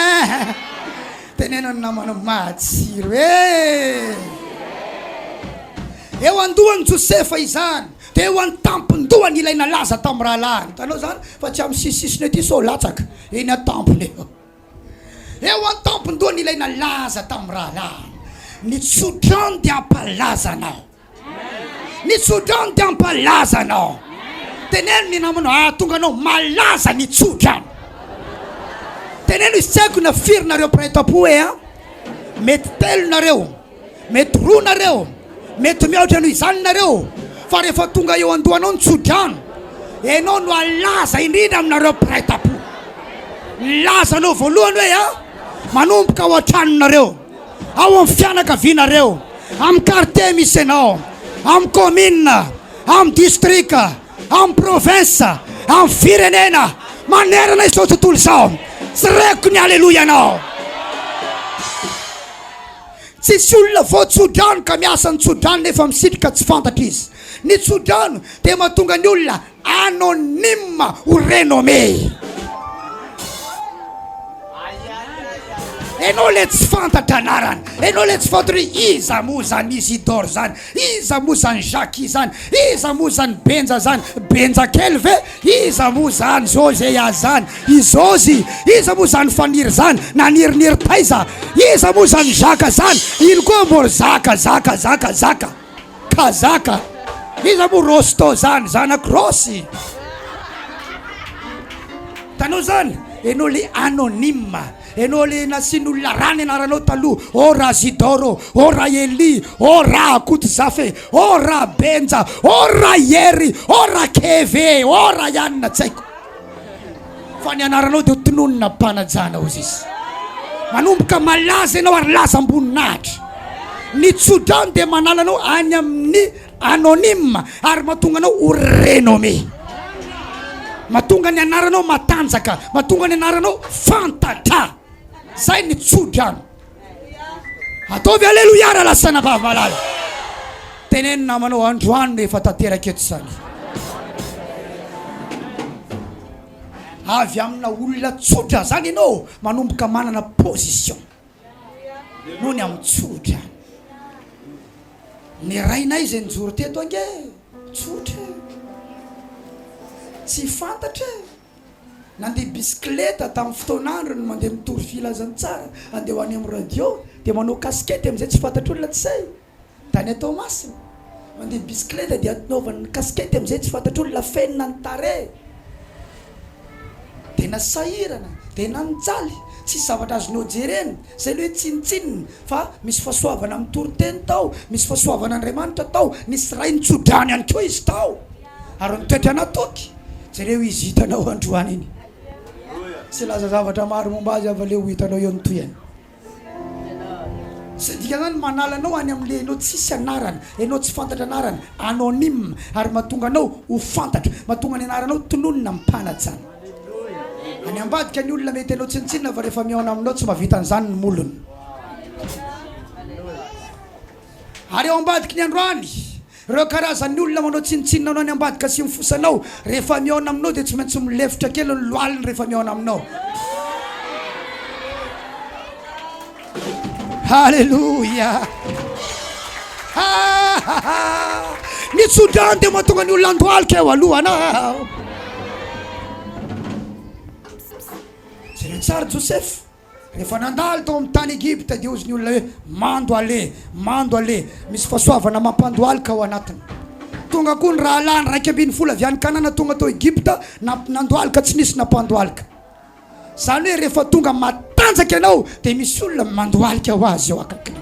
tenenao namana matsiro e. Eo andohany Josefa izany dia eo an-tampon-dohany ilay nalaza tamin'ny rahalahiny. Hitanao zany fa tsy amin'ny sisisiny aty so latsaka eny an-tampony eo. Eo an-tampon-dohany ilay nalaza tamin'ny rahalahiny. Ny tsodrano dia ampalaza anao, ny tsodrano dia ampalaza anao. Teneno ny namanao ahatonga anao malaza ny tsodrano. Teneno izy tsy haiko na firy nareo praitapo e mety telo nareo, mety roa nareo, mety mihoatra no izany nareo, fa rehefa tonga eo andohanao ny tsodrano enao no alaza indrindra aminareo praitapo. Laza anao voalohany hoe manomboka ao an-tranonareo, ao amin'ny fianakavianareo, amin'ny quartier misy anao, amin'ny commune, amin'ny district, amin'ny province, amin'ny firenena manerana izao tontolo izao. Sireko ny halleluja anao. Tsisy olona vao tsodrano ka miasa ny tsodrano nefa misitrika tsy fantatra izy. Ny tsodrano dia mahatonga ny olona anonyme ou renommé. Enao le tsy fantatra anarany, enao le tsy fantatra iza moa zany Isidore zany, iza moa zany Jacques zany, iza moa zany Benja zany, Benja kely ve, iza moa zany Josea zany, Izozy, iza moa zany Faniry zany, Naniriry Taiza, iza moa zany Zaka zany, ino koa mbory Zaka, Kazaka, iza moa Rosto zany, zanak Rosy. Tanao zany, enao le anonyme. Enao le nasin'olona rany anaranao taloha, o Razidoro, o Raeli, o Rakoto Zafe, o Rabenja, o Rayeri, o Rakeve, o Rayanna tsy haiko. Fa ny anaranao dia tononona mpanajana ozy izy. Manomboka malaza ianao ary laza amboninahitra. Ny tsodrano dia manalanao any amin'ny anonyme ary mahatonga anao ho renommé. Mahatonga ny anaranao matanjaka, mahatonga ny anaranao fantatra. Zay ny tsodrano. Ataovy aleluia raha lasana vavy malala. Teneno namanao androany efa tanteraka eto zany. Avy amina olona tsotra zany ianao manomboka manana position noho ny amin'ny tsotra. Ny rainay izay nijoro teto ange tsotra, tsy fantatra. Nandeha bisikileta tamin'ny fotoanandro no mandeha mitory filazany tsara, andeha ho any amin'ny radio dia manao kaskety amin'izay tsy fantatra olona tsay. Tany atao masina mandeha bisikileta dia anaovany kaskety amin'izay tsy fantatra olona fenina ny tare. Dia nasahirana, dia nanjaly, tsy zavatra azonao jerena. Zay hoe tsinitsinina fa misy fahasoavana amin'ny toriteny tao, misy fahasoavana Andriamanitra tao, nisy ray nitsodrano ihany koa izy tao. Ary nitoetra natoky jereo izy hitanao androany iny. Tsy laza zavatra maro momba azy avy le ho hitanao eo nytoyany. Sy dika zany manala anao any amin'le anao tsisy anarana, anao tsy fantatra anarana, anonyme, ary mahatonga anao ho fantatra, mahatonga ny anaranao tononona mipanatsana. Any ambadika ny olona mety anao tsintsinina fa rehefa mihaona aminao tsy mahavita an'izany ny molony. Ary eo ambadika ny androany, ireo karazan'ny olona manao tsintsinina anao any ambadika sy mifosanao, rehefa mihaona aminao dia tsy maintsy milefitra kely ny lohaliny rehefa mihaona aminao. Haleluya. Ny tsodrano dia mahatonga ny olona andohalika eo alohanao. Zay tsara Joseph rehefa nandalo tao amin'ny tany Egypte dia ozy ny olona hoe mando ale, misy fahasoavana mampandohalika ao anatiny. Tonga koa ny rahalany 240 avy any Kanana tonga tao Egypte nandohalika tsy nisy nampandohalika. Zany hoe rehefa tonga matanjaka ianao dia misy olona mandohalika ho azy eo akaikiny.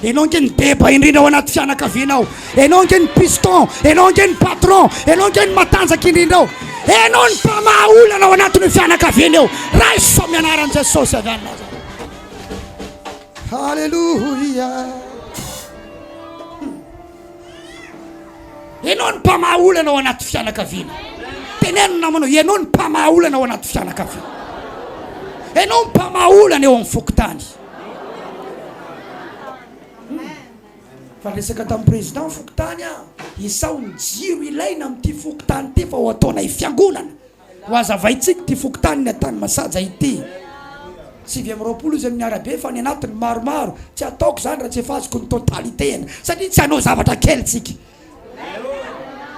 Ianao nge ny deba indrindra ao anaty fianakavianao, ianao nge ny piston, ianao nge ny patron, ianao nge ny matanjaka indrindra ao, ianao ny mpamaha olana ao anatin'ny fianakaviana eo. Ray so mianaran'i Jesosy avy any. Haleluya. Ianao ny mpamaha olana ao anaty fianakaviana. Teneno namanao, ianao ny mpamaha olana ao anaty fianakaviana. Ianao ny mpamaha olana eo amin'ny fokotany. Fa resaka tamin'ny président fokotany isao ny jiro ilaina amin'ity fokotany ity fa ho ataona fiangonana. Ho azavaitsika ity fokotany ny atany masaja ity. 720 izy amin'ny arabe fa ny anatiny maromaro. Tsy ataoko zany raha tsy efa azoko ny totalité satria tsy hanao zavatra kely tsika.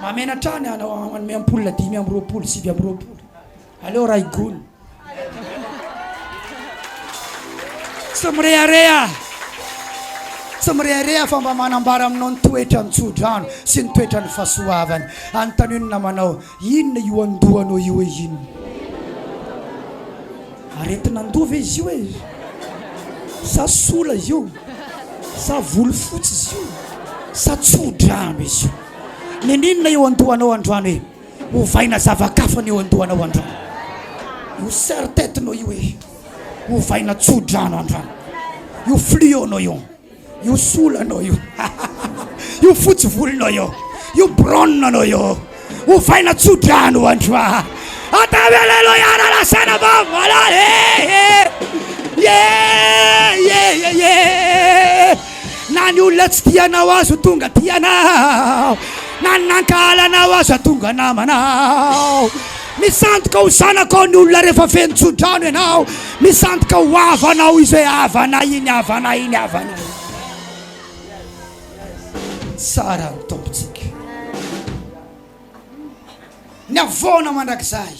Mamenatrany anao manome ampola 520, 720. Aleo raha igony. Tsy mirearea fa mba manambara aminao ny toetra ny tsodrano sy ny toetra ny fahasoavany. Anontaniana manao, inona io andohanao io hoe inona? Aretina andova izy io hoe sa sola izy io, sa volo fotsy izy io, sa tsodrano izy io. Ninona io andohanao androany hoe hovaina zavakafana io andohanao androany. Io sertetinao io hoe hovaina tsodrano androany. Io fluonao io, io solanao io, io fotsy volonao io bronanao io, hovaina tsodrano androany. Ataveleloya analasana bavalale. Na ny olona tsy tianao azo tonga tianao, na ny nankahalanao azo tonga namanao. Misantoka ho zanakao ny olona rehefa feno tsodrano ianao, misantoka ho avanao izy hoe avana iny. Tsara ny tompontsika. Ny avona mandrakizay,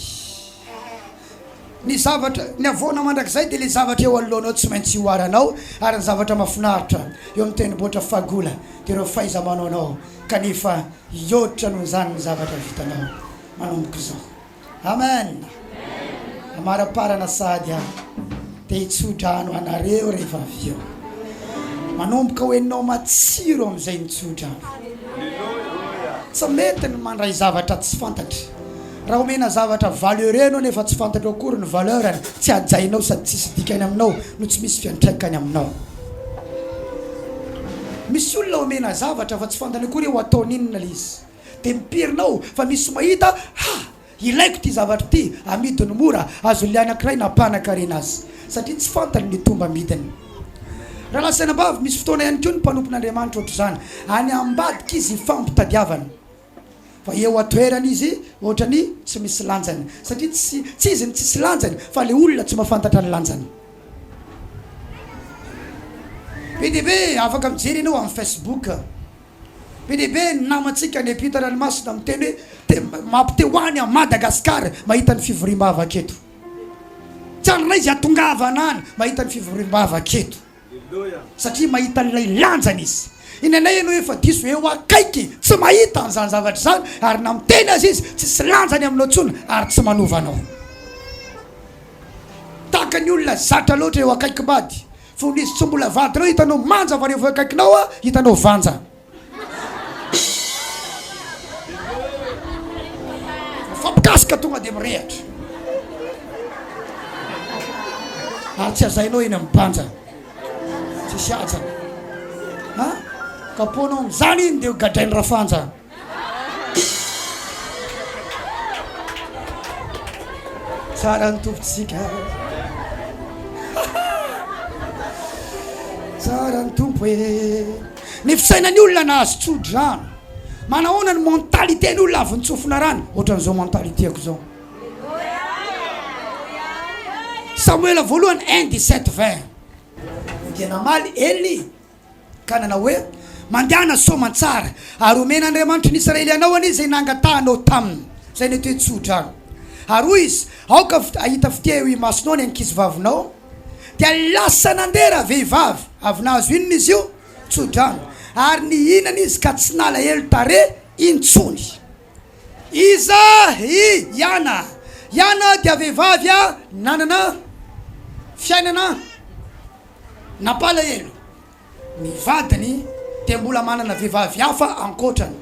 ny avona mandrakizay dia le zavatra eo alohanao tsy maintsy hoaranao, ary ny zavatra mahafinaritra eo amin'ny tendrombohitra fagola dia ireo fahaiza-manaonao kanefa hihoatra noho izany ny zavatra vitanao manomboka izao. Amen. Amara-parana sady dia hitsodrano anareo rehefa avy eo. Manomboka ho enao matsiro amin'izay nitsodrano. Tsy mety ny mandray zavatra tsy fantatra. Raha omena zavatra valeurenao nefa tsy fantatra akory ny valeurany, tsy ajainao sady tsisy dikany aminao no tsy misy fiantraikany aminao. Misy olona omena zavatra fa tsy fantany akory ho ataony inona izy, dia mipirinao fa misy mahita ilaiko ty zavatra ty, amidiny mora, azo le anankiray nampanan-karena azy satria tsy fantany ny tomba amidiny. Raha lasaina ambavy misy fotoana ihany koa ny mpanompon'Andriamanitra ohatry izany, any ambadika izy fampitadiavana, fa eo atoerana izy ohatra ny tsy misy lanjany, satria tsy izy ny tsisy lanjany fa le olona tsy mahafantatra ny lanjany. Be dia be afaka mijery ianao amin'ny Facebook, be dia be ny namantsika ny mpita ranomasina miteny hoe mampitehoany a Madagasikara mahita ny fivoriam-bava aketo. Tsanona izy atongavana any mahita ny fivoriam-bava aketo, satria mahita n'ilay lanjany izy. Inanay ianao efa diso eo akaiky tsy mahita an'izany zavatra izany, ary na miteny azy izy tsisy lanjany aminao intsony ary tsy manovanao. Tahaka ny olona zatra loatra eo akaiky mady, fo nisy tsy mbola vadinao hitanao manja fa rehefa akaikinao hitanao vanja. Fampikasika tonga dia mirehatra. ary tsy azainao eny amin'ny banja tsisy aja kaponao am'zany iny dia gadrainy rafanja tsara ny tompotsika tsara ny tompo e ny fisainany olona nahazo tsodrano manahoana ny mentalité ny olona avy nitsofona rano ohatran'izao mentalitéko zao Samuel voalohany 1:17-20 dia namaly Eli ka nanao hoe mandehana soamantsara ary omen'Andriamanitra ny Israelianao any izay nangatahanao taminy zay ny toe tsodrano ary hoy izy aoka ahita fiteo imasonao ny ankizy vavinao dia lasa nandera vehivavy avy nahazo inona izy io tsodrano ary ny inana izy ka tsy nalahelo tare intsony iza Yana dia vehivavy nanana fiainana napalahelo ny vadiny dia mbola manana vehivavy hafa ankotrany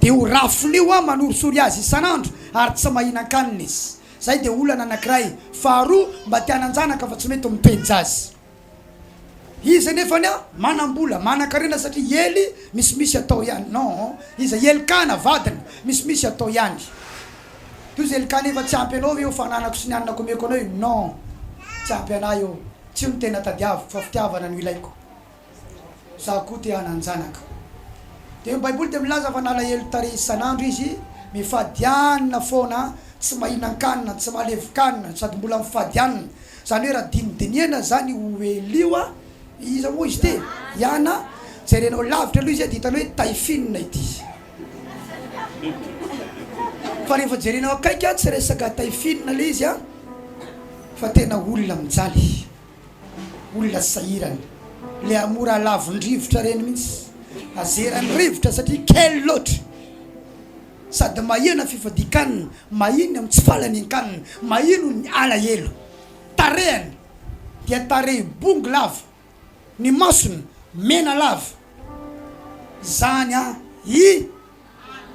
dia ho rafon'io manorosory azy isan'andro ary tsy mahinan-kanina izy zay dia olana anankiray faharoa mba tiananjanaka fa tsy mety mipejy azy izy nefany manam-bola manan-karena satria Eli misimisy atao ihany non izy Elikana vadiny misimisy atao ihany toy izy Elikana efa tsy ampy anao eo fananako sy ny anako omeko anao io non tsy ampy anay eo tsy ny tena tadiaviko fa fitiavana no ilaiko za koa te hananjanaka dia baiboly dia milaza fa nalahelo tare isan'andro izy mifadianina foana tsy mahinan-kanina tsy malevi-kanina sady mbola mifadianina zany hoe raha dinidiniana zany oelio iza moa izy te Yana jerenao lavitra aloha izy dia hitanao hoe taifinina ity fa rehefa jerenao akaiky tsy resaka taifinina le izy fa tena olona mijaly olona sahirany le amora lavon-drivotra reny mihitsy azerany rivotra satria kely loatra sady mahina fifadikanina mahiny amin'ny tsy falany an-kanina mahino ny alahelo tarehany dia tarehy bongo lava ny masony mena lava zany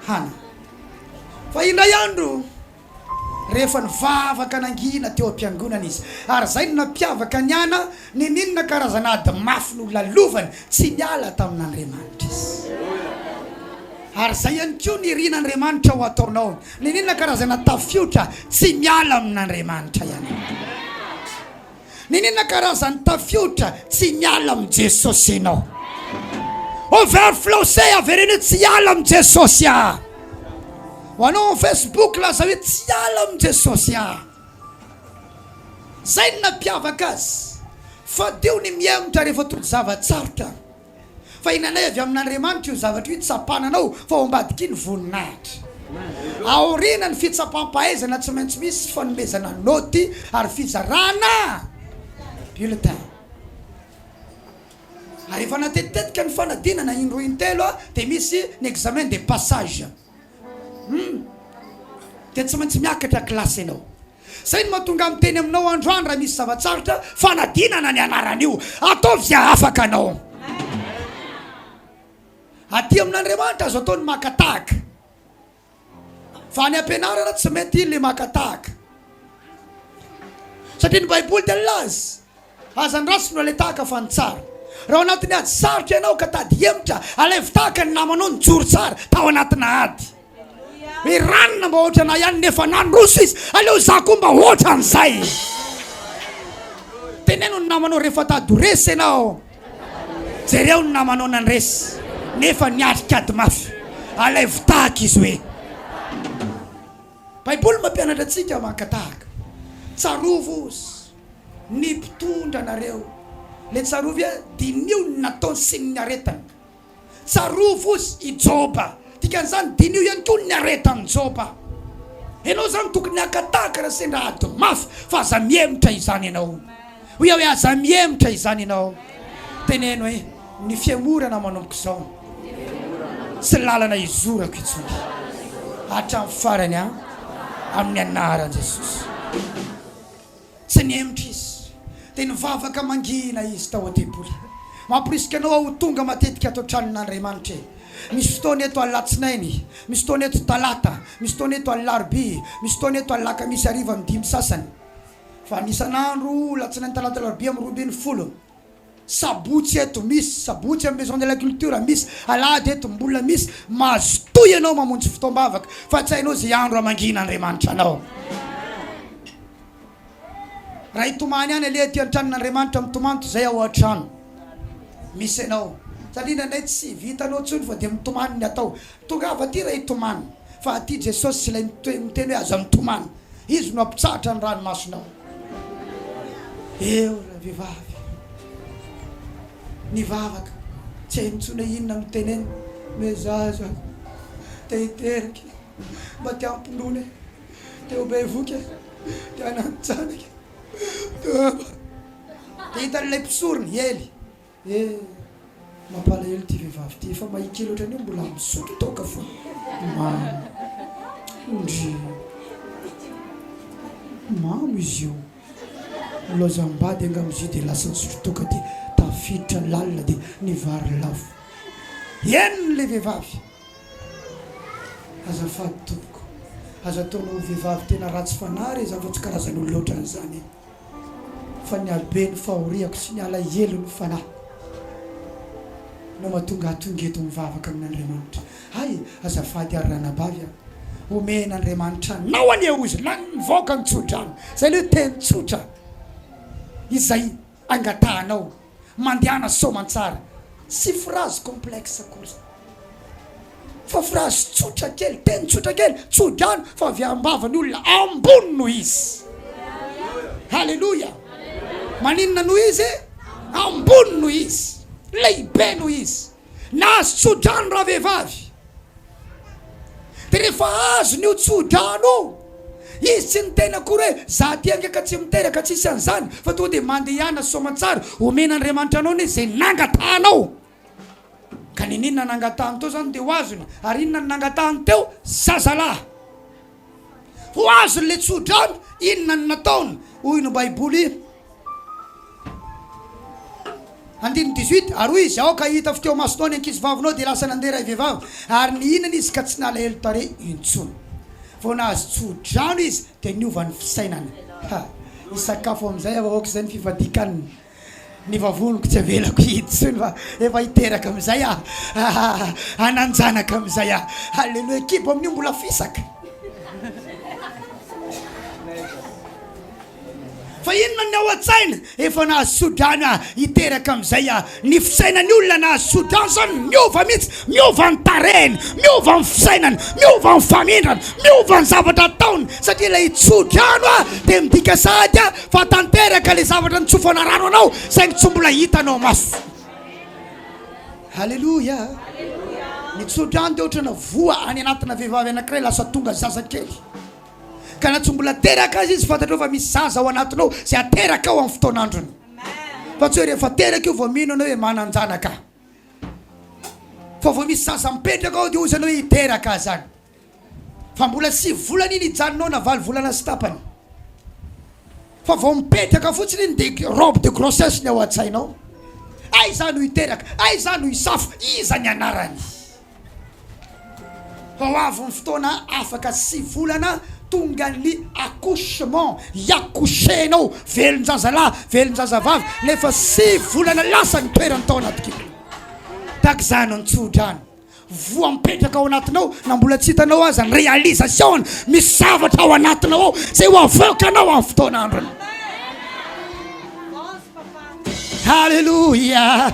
hana fa indray andro rehefa nivavaka nangina teo am-piangonana izy ary zay no nampiavaka ny ana ny ninona karazana ady mafy no lalovany tsy miala tamin'Andriamanitra izy ary zay ihany koa ny rin'Andriamanitra ho ataonao ny ninona karazana tafiotra tsy miala amin'Andriamanitra ihany ny ninona karazany tafiotra tsy miala amin'ny Jesosy ianao overflowse avereny tsy hiala amin'ny Jesosy ho anao Facebook laza hoe tsy hiala amin'ny Jesosy zay ny nampiavaka azy fa deo ny miamotra rehefa tolo zavatsarotra fa inanay avy amin'Andriamanitra io zavatra io tsapananao fa ho ambadika ny voninahitra aorina ny fitsapam-pahaizana tsy maintsy misy fanomezana noty ary fizarana bulletin ary efa natetitetika ny fanadinana indroa intelo dia misy ny examen de passage dia tsy maintsy miakatra klasy ianao zay no mahatonga miteny aminao androany raha misy zavatsarotra fanadinana ny anaran'io ataovy zay afaka anao aty amin'Andriamanitra azo ataony makatahaka fa ny ampianarana tsy mety le makatahaka satria ny baiboly dia laza azandrasy no aletahaka fa ny tsara raha ao anatin'ny ady sarotra ianao ka tady hemitra alevitahaka ny namanao ny joro tsara tao anatina ady hoe ranona mba ohatra na ihany nefa nandroso izy aleo za koa mba ohatra an'izay teneno ny namanao rehefa tady resy ianao jereo ny namanao nandresy nefa niatrika ady mafy alevitahaka izy hoe baiboly mampianatra antsika makatahaka tsarovo ny mpitondra anareo le tsarovy dinio ny nataony sy ny aretany tsarovo i Joba dikan'izany dinio ihany koa ny aretany Joba ianao zany tokony akatahaka raha sendra ady mafy fa aza mihemitra izany ianao hoe aza mihemitra izany ianao teneno hoe ny fiamorana manomboka izao sy lalana izorako itsony hatramin'ny farany amin'ny anaran'i Jesosy tsy nihemitra izy dia nivavaka mangina izy tao an-teboly mampirisika anao aho tonga matetika ato tranon'Andriamanitra misy fotoana eto alatsinainy misy fotoana eto talata misy fotoana eto alaroby misy fotoana eto alakamisy ariva amin'ny dimy sasany fa nisan'andro latsinainy talata larobia amin'ny roambin'ny folo sabotsy eto misy sabotsy amin'ny maison de la culture misy alady eto mbola misy mazotoy ianao mamonjy fotoam-bavaka fa tsy hainao zay andro amangina Andriamanitra anao raha hitomany any aleha ty antranon'Andriamanitra mitomany zay ao an-trano misy ianao satria nanay tsy vitanao tsony fa dia mitomany ny atao tongava ty raha hitomany fa aty Jesosy sy ilay miteny hoe aza mitomany izy no ampitsahatra ny ranomasonao eo raha vehivavy nivavaka tsy haintsona inona miteneny mezaza te hiteraky mba te ampinone te obevoky te anantsanaky te hitan'ilay mpisorony ely mampalahelo ty vehivavy ty fa mahikely ohatrany io mbola misotro toka fo ndry mamo izy io lozam-bady angamizy dia lasa nisotro toka ty tafiditra lalina dia nivary lafo enony le vehivavy azafady tompoko aza ataonao vehivavy tena ratsy fanary izy fa tsy karazan'olo loatra an'izany fa ny albe ny fahoriako sy ny ala elo ny fanahy no mahatonga atongeto mivavaka amin'Andriamanitra ay azafady ary ranabavy omen'Andriamanitra nao any ozy na nivoaka ny tsodrano zay le teny tsotra izay angatahanao mandehana somantsara sy phrase complexe kosa fa phrase tsotra kely teny tsotra kely tsodrano fa avy ambavany olona ambony no izy halleluja maninona no izy ambony no izy lehibe no izy na azo tsodrano raha vehivavy dia rehefa azony io tsodrano izy tsy nitena akory hoe za ty angeka tsy miteraka tsisy an'izany fa tonga dia mandehana somantsara omen'Andriamanitra anao ne zay nangatahanao ka ninona nangatahany teo zany dia ho azony ary inona nangatahany teo zazalahy ho azony le tsodrano inona ny nataony hoy no baiboly 18 ary hoy izy aoka hita fiteo masonao ny ankizy vavinao dia lasa nandeha ray vehivavy ary ny inana izy ka tsy nalahelo tare intsony vao nahazo tsodrano izy dia niovany fisainany isakafo amin'izay avahoaka izay ny fivadikaniny ny vavoniko tsy avelako hitsony fa efa hiteraka amin'izay ananjanaka amin'izay halleloja kibo amin'io mbola fisaka fa inona ny ao an-tsaina efa nahazo tsodrano hiteraka amin'izay ny fisainany olona nahazo tsodrano zany miova mihitsy miova ny tarehiny miova ny fisainany miova ny famindrany miova ny zavatra ataony satria ilay tsodrano dia midika sady fa tanteraka le zavatra nitsofana rano anao saingy tsy mbola hitanao maso halleloja ny tsodrano dia ohatrana voa any anatina vehivavy anankiray lasa tonga zaza kely ka na tsy mbola teraka azy izy fantatrao fa misy zaza ao anatinao zay ateraka ao amin'ny fotoan'androny fa tsy hoe rehefa teraka io vao mino anao hoe mananjanaka fa vao misy zaza mipetraka ao dia ozy anao hoe hiteraka zany fa mbola sy volana iny hijanonao na 8 volana sy tapany fa vao mipetraka fotsiny iny dia robe de grossesse ny ao an-tsainao ay zany ho hiteraka ay zany ho hisafo iza ny anarany fa ho avy ny fotoana afaka sy volana tonga ny accouchement yakouchenao velon-jazalahy velon-jazavavy nefa sy volana lasa ny toerany tao anatikio tak zany ny tsodrano voa mipetraka ao anatinao na mbola tsy hitanao aza ny réalisation misy zavatra ao anatinao ao zay ho avoakanao amin'ny fotoan'androny halleluja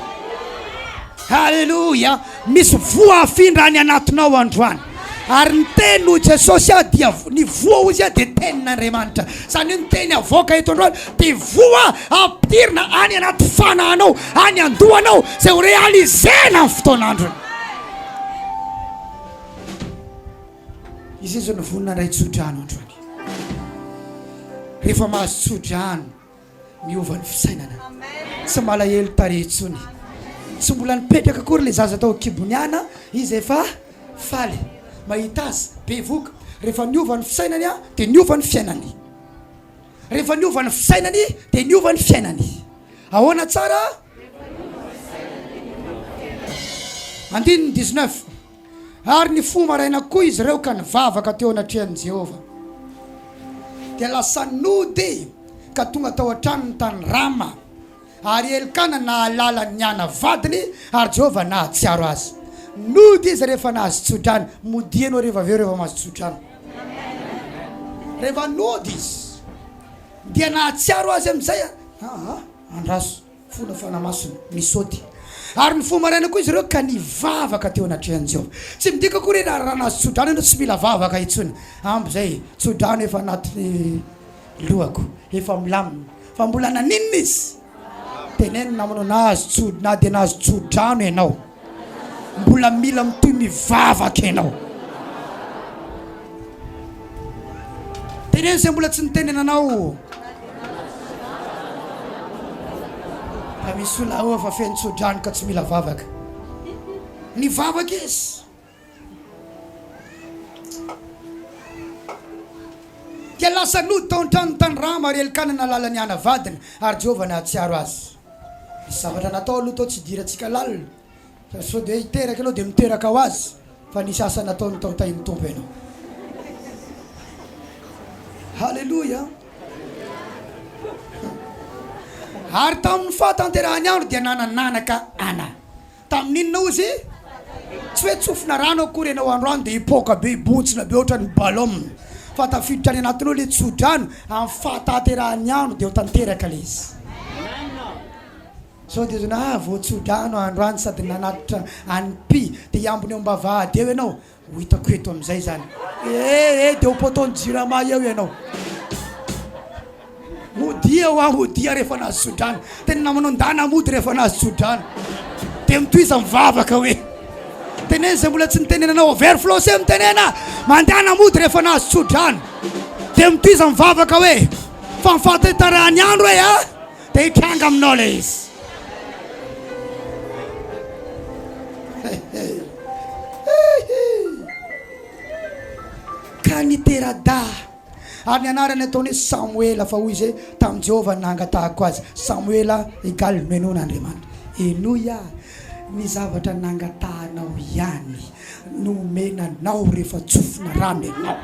halleluja misy voa afindra any anatinao androany ary ny teny no Jesosy dia ny voa ozy dia tenin'Andriamanitra zany hoe ny teny avoaka eto androany dia voa ampidirina any anaty fanahinao any andohanao zay ho réalisena amin'ny fotoan'androny izy izy ny vonina ray tsodrano androany rehefa mahazo tsodrano miova ny fisainana tsy malahelo taretsony tsy mbola nipetraka akory le zaza tao kiboniana izy efa faly mahita azy bevoka rehefa niova ny fisainany dia niova ny fiainany rehefa niova ny fisainany dia niova ny fiainany ahoana tsara 19 ary ny fo maraina koa izy ireo ka nivavaka teo anatrehan'i Jehova dia lasa nody ka tonga tao an-tranony tany Rama ary Elikana nahalala ny ana vadiny ary Jehova nahatsiaro azy. Nody izy rehefa nahazo tsodrano. Mody anao rehefa aveo rehefa mahazo tsodrano. Rehefa nody izy dia nahatsiaro azy amin'izay andraso fona fanamasony misaoty. Ary ny fomaraina koa izy ireo ka nivavaka teo anatrehan'i Jehova. Tsy midika koa raha nahazo tsodrano ianao tsy mila vavaka intsony. Ambo zay tsodrano efa anaty lohako efa milamina fa mbola naninona izy teneno namanao nahazo na dia nahazo tsodrano ianao mbola mila mitoy mivavaka ianao. Teneno izay mbola tsy nitenenanao. Fa misy olona ao fa feno tsodrano ka tsy mila vavaka. Ny vavaka izy dia lasa nody tao an-trano tany Rama ary Elikana nalala ny ana vadiny ary Jehova nahatsiaro azy. Misy zavatra natao aloha tao tsy idirantsika lalina. Sao dia hiteraka ianao dia miteraka ho azy fa nisy asa nataony tao tahin'ny tompo ianao. Halleluja. Ary tamin'ny fahatanterahany andro dia nanananaka ana. Tamin'inona ozy? Tsy hoe tsofina rano akory ianao androany dia hipoaka be hibontsina be ohatra ny ballon. Fa tafiditra any anatinao ilay tsodrano amin'ny fahatanterahany andro dia ho tanteraka ilay izy. So dia zona vao tsodrano androany sady nanatitra an'mpy dia hiambony eo mbavahady eo ianao ho hitako eto amin'izay zany. Dia ho potaony jirama eo ianao. Modia ho modia rehefa nahazo tsodrano. Tena namanao ndana mody rehefa nahazo tsodrano. Dia mitoiza mivavaka hoe. Tenena izay mbola tsy nitenenanao overflow se mitenena. Mandana mody rehefa nahazo tsodrano. Dia mitoiza mivavaka hoe. Fa mifahatanterahany andro hoe dia hitranga aminao ilay izy. Ka niterada. Ary ny anarany ataony hoe Samuela fa hoy izy tamin'ny Jehova nangatahako azy. Samuela égale menon'Andriamanitra. Enoia. Ny zavatra nangatahanao ihany no menanao rehefa tsofina rano ianao.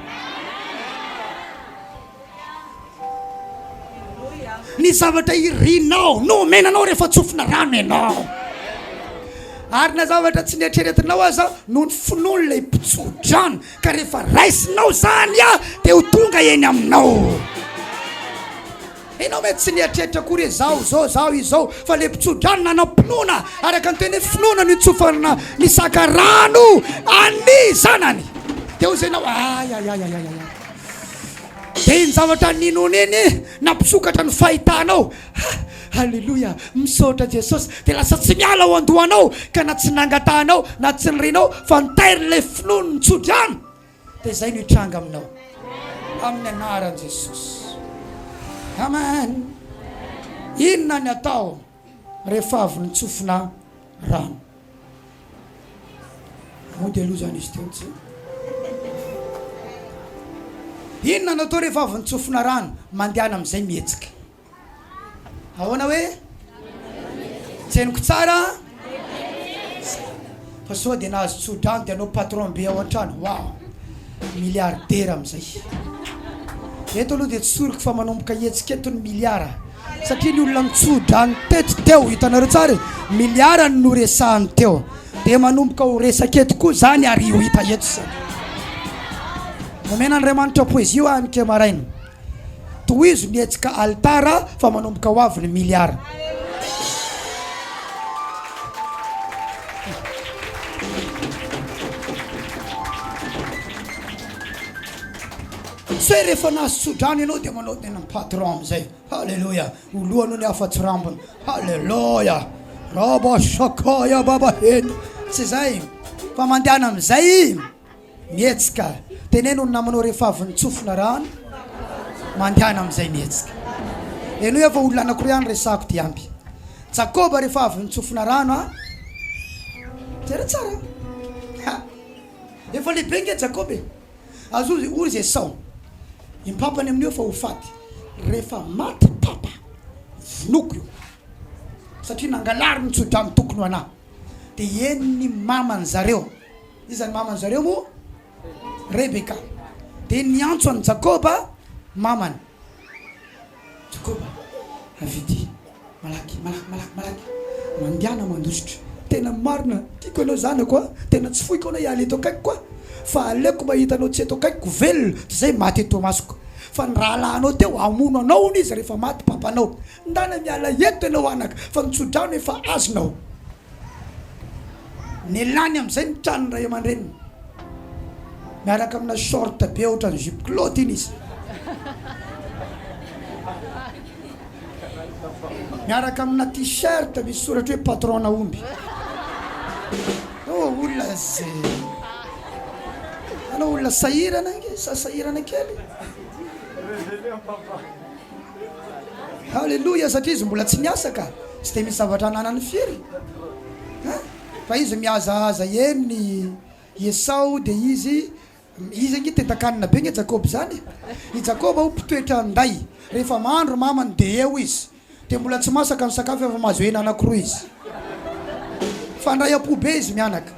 Ny zavatra irinao no menanao rehefa tsofina rano ianao. Ary na zavatra tsy nieritreretinao aza no ny finoany ilay mpitsodrano ka rehefa raisinao zany dia ho tonga eny aminao. Ianao mety tsy nieritreritra akory zao izao fa ilay mpitsodrano nanam-pinoana araka ny teny hoe finoana no itsofana ny saka rano any zanany. Dia ho zay ianao dia iny zavatra ninony iny nampisokatra ny fahitanao. Halleluja. Misaotra Jesosy dia lasa tsy miala ao andohanao ka na tsy nangatahanao na tsy nirinao fa nitairy ilay finoany ny tsodrano dia izay no hitranga aminao amin'ny anaran'i Jesosy. Amen. Inona ny atao rehefa avy nitsofina rano? Mody aloha zany izy teo tsy. Inona natao rehefa avy nitsofina rano? Mandehana amin'izay mihetsika. Ahoana hoe? Tseniko tsara? Fa sao dia nahazo tsodrano dia anao patron be ao an-trano. Wow, milliardaire amin'izay. Eto aloha dia tsy soriko fa manomboka hetsika eto ny miliara. Satria ny olona mitsodrano teto teo hitanareo tsara miliara no resahany teo. Dia manomboka ho resaka eto koa zany ary ho hita eto zany. Nomena Andriamanitra poezy io anike maraina. Tohizo nietsika altara fa manomboka ho avy ny miliara. Say rehefa nahazo tsodrano ianao dia manao tena patron amin'izay. Halleluja. Olohanao ny afa-tsy rambony. Halleluja. Raba sakaya baba heny. Tsy zay fa mandehana amin'izay mietsika. Teneno ny namanao rehefa avy nitsofina rano mandehana amin'izay mietsika. Eno efa olona anankiroa ihany resako ty ampy. Jakoba rehefa avy nitsofina rano tsara tsara. Efa lehibe nge Jakoba. Azo ory izy Esau. Impapany amin'io fa ho faty. Rehefa maty papa vonoko io satria nangalary ny tsodrano tokony ho anahy. Dia eny ny mamany zareo. Iza ny mamany zareo mo? Rebeka. Dia niantso an'i Jakoba mamany. Jakoba avidy malaky mandiana mandositra tena marina tiako anao zanako a tena tsy foiko anao hialy eto akaiky koa fa aleoko mahita anao tsy eto akaikiko velona zay maty eto masoko fa ny raha lahanao teo amono anao ny izy rehefa maty papanao ndana miala eto ianao anaka fa nitsodrano efa azonao nelany am'izay ny tranony ray aman-dreniny miaraka amina short be ohatra ny jupe clotte iny izy miaraka amina t-shirt misy soratra hoe patron na omby olona zay anao olona sahirana nge sahirana kely halleloja satria izy mbola tsy miasa ka tsy de misy zavatra ananany firy fa izy miazahaza eny Esau de izy nge tetakanina be nge Jakob zany i Jakob ao mpitoetra nday rehefa mahandro mamany de eo izy de mbola tsy masaka ny sakafo efa mahazo hena anankiroa izy fandray apo be izy mianaka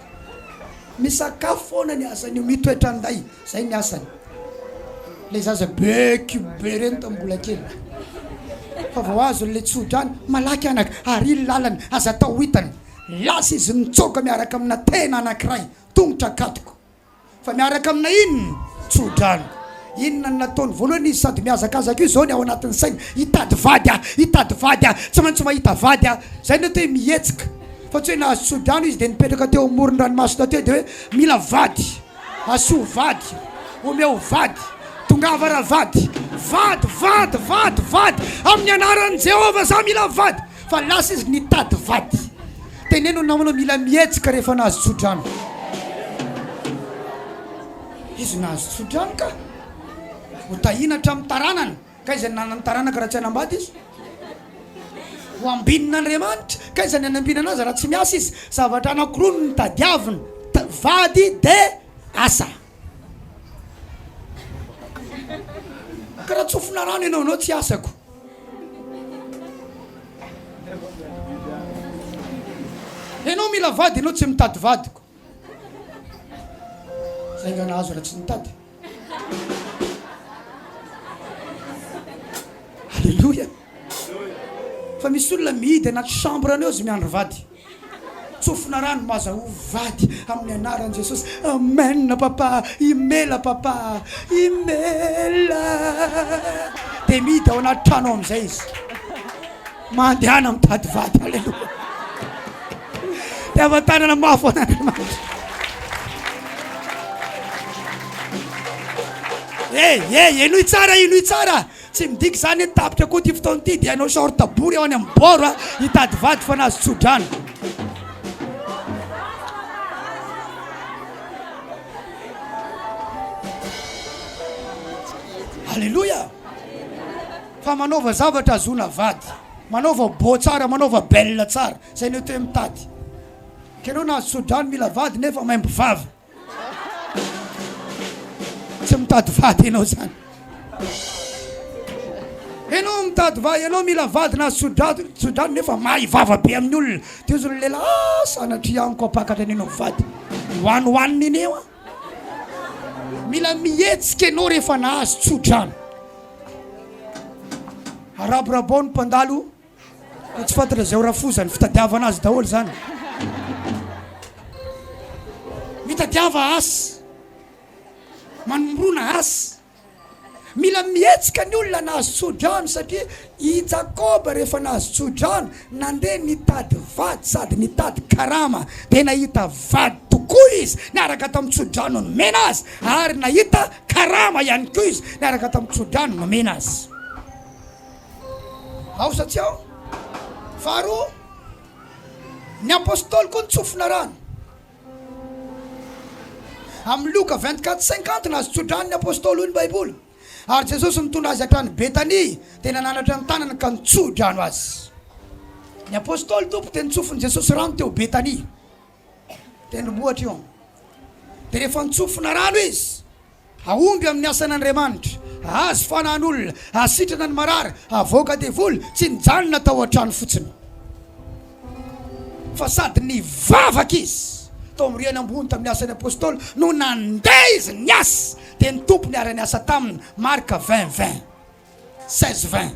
misakafo foana ny asany mitoetra nday zay ny asany le zaza beky be reny ta mbola kely fa vao azo le tsodrany malaky anaka ary lalany aza tao hitany lasa izy nitsoka miaraka amina tena anankiray tongotra katoko fa miaraka amina inony tsodrano inona ny nataony voalohany izy sady miazakazaka io zao ny ao anatin'ny saina hitady vady tsy maintsy mahita vady zay ny hoe mihetsika fa tsy hoe nahazo tsodrano izy de nipetraka teo amoron-dranomasina teo de hoe mila vady aso vady omeo vady tongava raha vady amin'ny anaran'i Jehova za mila vady fa lasa izy nitady vady teneno namanao mila mihetsika rehefa nahazo tsodrano izy nahazo tsodrano ka hotahina hatramin'ny taranany ka izy nanany taranaka raha tsy hanambady izy ho ambinina Andriamanitra ka izy ny anambina anazy raha tsy miasa izy zavatra anankiroa no nitadiaviny vady de asa ka raha tsofina rano ianao tsy asako ianao mila vady ianao tsy mitady vadiko zay nga nahazo raha tsy nitady halleloja fa misy olona mihidy anaty chambre anao izy miandro vady tsofina rano maza ho vady amin'ny anaran'i Jesosy amen papa imela papa imela de mihidy ao anaty trano am'izay izy mandehana mitady vady halleloja de avatanana mafo an'Andriamanitra enoy tsara tsy midiky zany hoe tapitra koa ty fotoana ty de anao sorta bory ao any amin'ny boro hitady vady fa nahazo tsodrano halleloja fa manaova zavatra azona vady manaova bo tsara manaova belle tsara zay ny hoe mitady ka anao nahazo tsodrano mila vady nefa maimbo vava tsy mitady vady ianao zany ianao mitady vady ianao mila vady nahazo tsodrano nefa mahay vava be amin'ny olona teo zany lela sanatria amiko apakatra anenao vady hoaniny iny eo a mila mihetsika ianao rehefa nahazo tsodrano araborabao ny mpandalo ho tsy fantatra zay ho rafozany fitadiavana azy daholo zany mitadiava asy manomrona asy mila mihetsika ny olona nahazo tsodrano satria i Jakoba rehefa nahazo tsodrano nandeha nitady vady sady nitady karama de nahita vady tokoa izy niaraka tamin'ny tsodrano nomena azy ary nahita karama ihany koa izy niaraka tamin'ny tsodrano nomena azy ao satsia ao faharoa ny apôstôly koa nitsofina rano amin'ny Loka 24:50 nahazo tsodrano ny apôstôly hoy ny baiboly ary Jesosy nitondra azy hatrany Betania de nananatra ny tanany ka nitsodrano azy ny apôstôly tompo de nitsofiny Jesosy rano teo Betania tendrombohatra io de rehefa nitsofina rano izy aomby amin'ny asan'Andriamanitra azo fanan'olona asitrana ny marary avoaka de voly tsy nijanona tao an-trano fotsiny fa sady nivavaka izy tao amin'ny riany ambony tamin'ny asan'ny apôstôly no nandeha izy niasa de ny tompo niara-niasa taminy Marka 20:20 16:20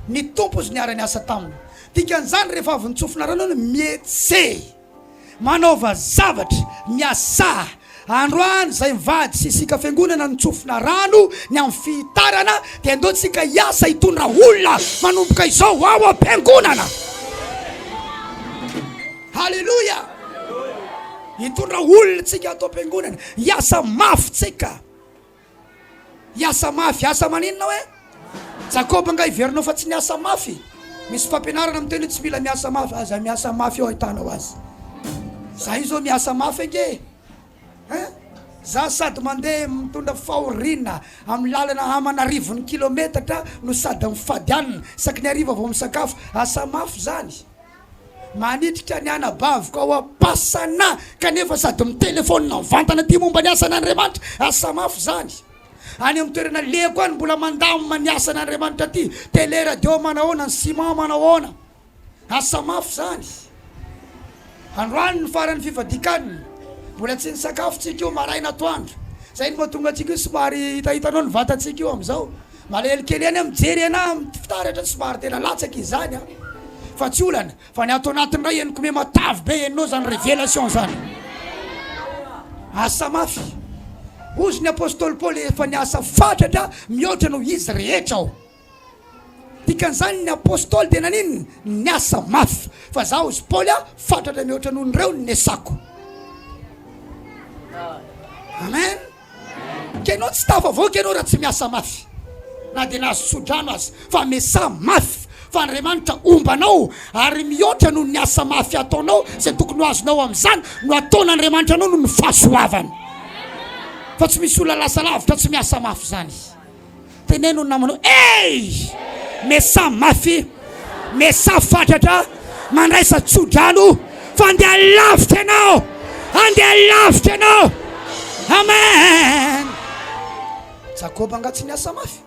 ny tompo izy niara-ny asa taminy. Dikan'izany rehefa avy nitsofina rano ny mietse manaova zavatra miasa. Androany zay mivady sy sika fiangonana nitsofina rano ny amin'ny fitarana dia andeontsika hiasa hitondra olona manomboka izao ao am-piangonana. Halleluja. Hitondra olona tsika atao am-piangonana, hiasa mafy tsika, hiasa mafy. Asa maninona hoe Jakoba nga iverinao fa tsy niasa mafy. Misy fampianarana miteny tsy mila miasa mafy. Aza miasa mafy eo hitanao azy. Za io zao miasa mafy ange. Za sady mandeha mitondra fahoriana amin'ny lalana aman'arivon'ny kilometatra no sady mifady anina isaky ny hariva vao misakafo. Asa mafy zany. Manitrika ny anabaviko ao am-pasana kanefa sady mitelefônina mivantana ty momba ny asan'Andriamanitra. Asa mafy zany. Any amin'ny toerana leko any mbola mandamina ny asan'Andriamanitra ty. Télé radio manahoana, ny ciment manahoana. Asa mafy zany. Androany ny farany fivadikaniny mbola tsy nisakafo tsika io maraina atoandro. Zay ny mahatonga antsika io somary hitahitanao ny vatantsika io amin'izao. Malelykely any mijery ana fitaratra somary tena latsaka izany. Fa tsy olana fa ny ato anatin'ny ray eniko me matavy be enao zany révélation zany. Asa mafy. Ozy ny apôstôly Paoly efa niasa fatratra mihoatra no izy rehetra ao. Dikan'izany ny apôstôly dia nanino niasa mafy. Fa zaho ozy Paoly fatratra mihoatra noho nireo niasako. Amen. Kenao tsy tafavoaka ianao raha tsy miasa mafy. Na dia nahazo sodrano azy fa miasa mafy. Fa Andriamanitra ombanao ary mihoatra noho ny asa mafy ataonao izay tokony ho azonao amin'izany no ataon'Andriamanitra anao noho ny fahasoavany. Fa tsy misy olona lasa lavitra tsy miasa mafy zany. Teneno namanao miasa mafy, miasa fatratra, mandraisa tsodrano fa andeha lavitra ianao, andeha lavitra ianao. Amen. Jakoba nga tsy niasa mafy.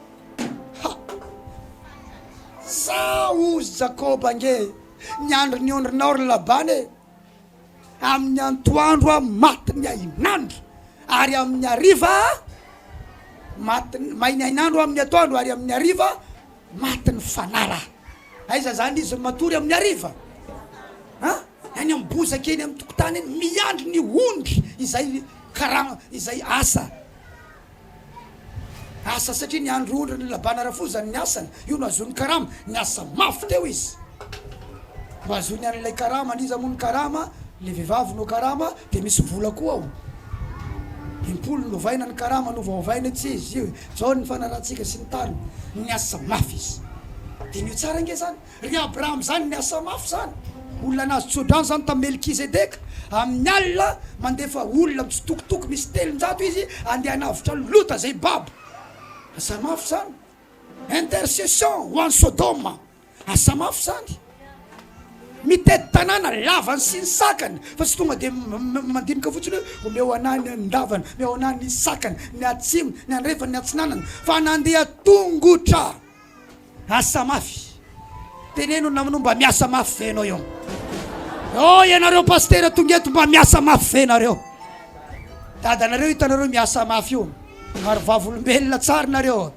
Sa ozy Jakoba nge niandro ny ondrinao ry Labany amin'ny antoandro maty ny ainandro ary amin'ny hariva maty mainy ainandro amin'ny atoandro ary amin'ny hariva maty ny fanara. Aiza zany izy matory amin'ny hariva? Any amin'ny bozaka eny amin'ny tokotany eny miandry ny ondry izay karama izay asa satria ny andro ondry ny Labany rafozany ny asany io no azony karama ny asa mafy teo izy. Mba azony an'ilay karama n'izy amony karama le vehivavy no karama dia misy vola koa ao. Impolo no vaina ny karama no vaovaina tsy izy io zao ny fanaratsika sy ny tariny ny asa mafy izy. Dia nio tsara nge zany ry Abraham zany ny asa mafy zany. Olona nazy tsodrano zany tamin'ny Melkizedeka amin'ny alina mandefa olona mitsitokotoko misy 300 izy andeha hanavitra lota zay babo. Asa mafy zany. Intercession ho an'ny Sodoma. Asa mafy zany. Mitety tanàna lavany sy ny sakany fa tsy tonga dia mandinika fotsiny hoe omeo anahy ny andavana, omeo anahy ny sakany, ny atsimo, ny andrefany, ny atsinanana fa nandeha tongotra. Asa mafy. Teneno namanao mba miasa mafy fenao io. Ianareo pasteur tongeto mba miasa mafy fenareo. Dadanareo hitanareo miasa mafy io. Ary vavolombelona tsara nareo.